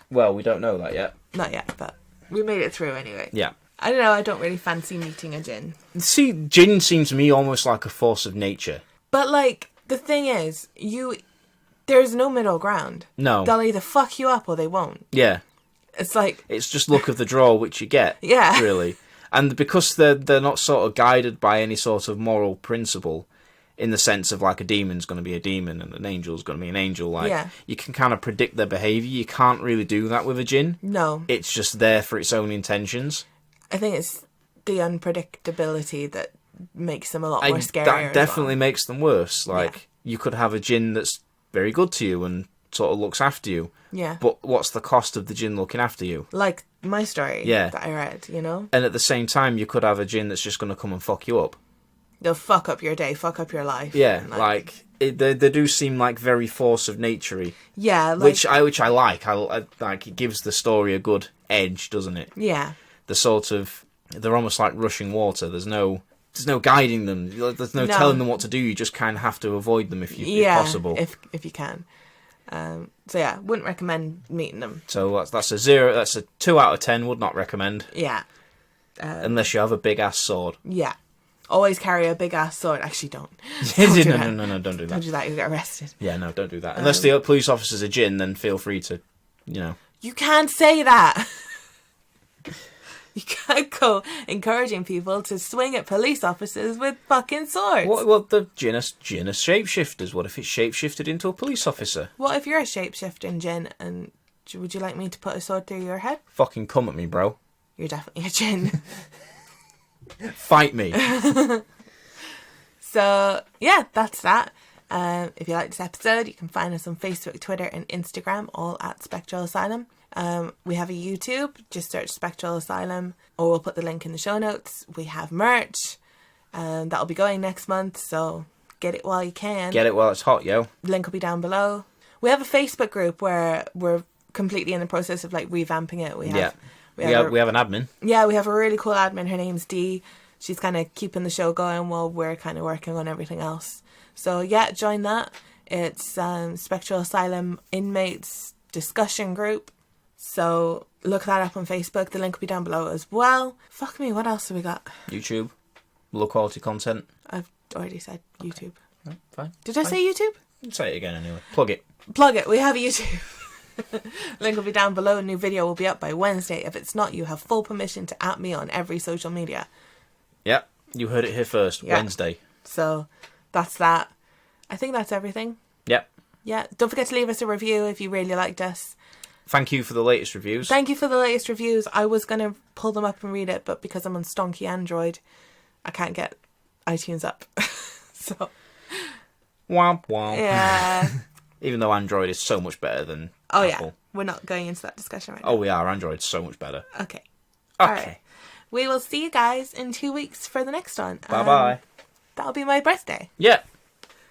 Well, we don't know that yet. Not yet, but we made it through anyway. Yeah. I don't know, I don't really fancy meeting a Jinn. See, Jinn seems to me almost like a force of nature. But, like, the thing is, there's no middle ground. No. They'll either fuck you up or they won't. Yeah. It's like... It's just luck of the draw which you get. Yeah. Really. And because they're not sort of guided by any sort of moral principle, in the sense of, like, a demon's going to be a demon and an angel's going to be an angel, like, you can kind of predict their behaviour. You can't really do that with a Jinn. No. It's just there for its own intentions. I think it's the unpredictability that makes them a lot more scary. That definitely makes them worse. Like, you could have a Jinn that's very good to you and sort of looks after you. Yeah. But what's the cost of the Jinn looking after you? Like my story that I read, And at the same time, you could have a Jinn that's just going to come and fuck you up. They'll fuck up your day, fuck up your life. Yeah, they do seem like very force of nature-y. Yeah, like... Which I like. I like, it gives the story a good edge, doesn't it? Yeah. They're almost like rushing water. There's no guiding them. There's no telling them what to do. You just kind of have to avoid them if possible. if you can. So yeah, wouldn't recommend meeting them. So that's a 0. That's a 2 out of 10. Would not recommend. Yeah. Unless you have a big ass sword. Yeah. Always carry a big ass sword. Actually, don't. No, don't do that. Don't do that. You'll get arrested. Yeah, no, don't do that. Unless the police officer's a Jinn, then feel free to, You can't say that. You can't go encouraging people to swing at police officers with fucking swords. What the Jinn are shapeshifters. What if it's shapeshifted into a police officer? What if you're a shapeshifting Jinn and would you like me to put a sword through your head? Fucking come at me, bro. You're definitely a Jinn. Fight me. So, yeah, that's that. If you like this episode, you can find us on Facebook, Twitter and Instagram, all at Spectral Asylum. We have a YouTube, just search Spectral Asylum, or we'll put the link in the show notes. We have merch, that'll be going next month, so get it while you can. Get it while it's hot, yo. Link will be down below. We have a Facebook group where we're completely in the process of like revamping it. We have an admin. Yeah, we have a really cool admin. Her name's Dee. She's kind of keeping the show going while we're kind of working on everything else. So yeah, join that. It's Spectral Asylum Inmates Discussion Group. So look that up on Facebook. The link will be down below as well. Fuck me, what else have we got? YouTube. Low quality content. I've already said YouTube. No, fine. Did I say YouTube? Say it again anyway. Plug it. We have a YouTube. Link will be down below. A new video will be up by Wednesday. If it's not, you have full permission to @me on every social media. Yep, you heard it here first. Yeah. Wednesday. So that's that. I think that's everything. Yep. Yeah. Don't forget to leave us a review if you really liked us. Thank you for the latest reviews. Thank you for the latest reviews. I was going to pull them up and read it, but because I'm on stonky Android, I can't get iTunes up. So. Womp womp. Yeah. Even though Android is so much better than Apple. Yeah. We're not going into that discussion right now. Oh, we are. Android's so much better. Okay. Okay. All right. We will see you guys in 2 weeks for the next one. Bye-bye. That'll be my birthday. Yeah.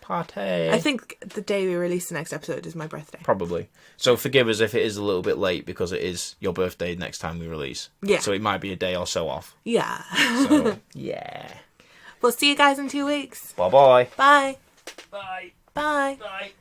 Party. I think the day we release the next episode is my birthday. Probably. So forgive us if it is a little bit late because it is your birthday next time we release. Yeah. So it might be a day or so off. Yeah. So, yeah. We'll see you guys in 2 weeks. Bye-bye. Bye. Bye. Bye. Bye.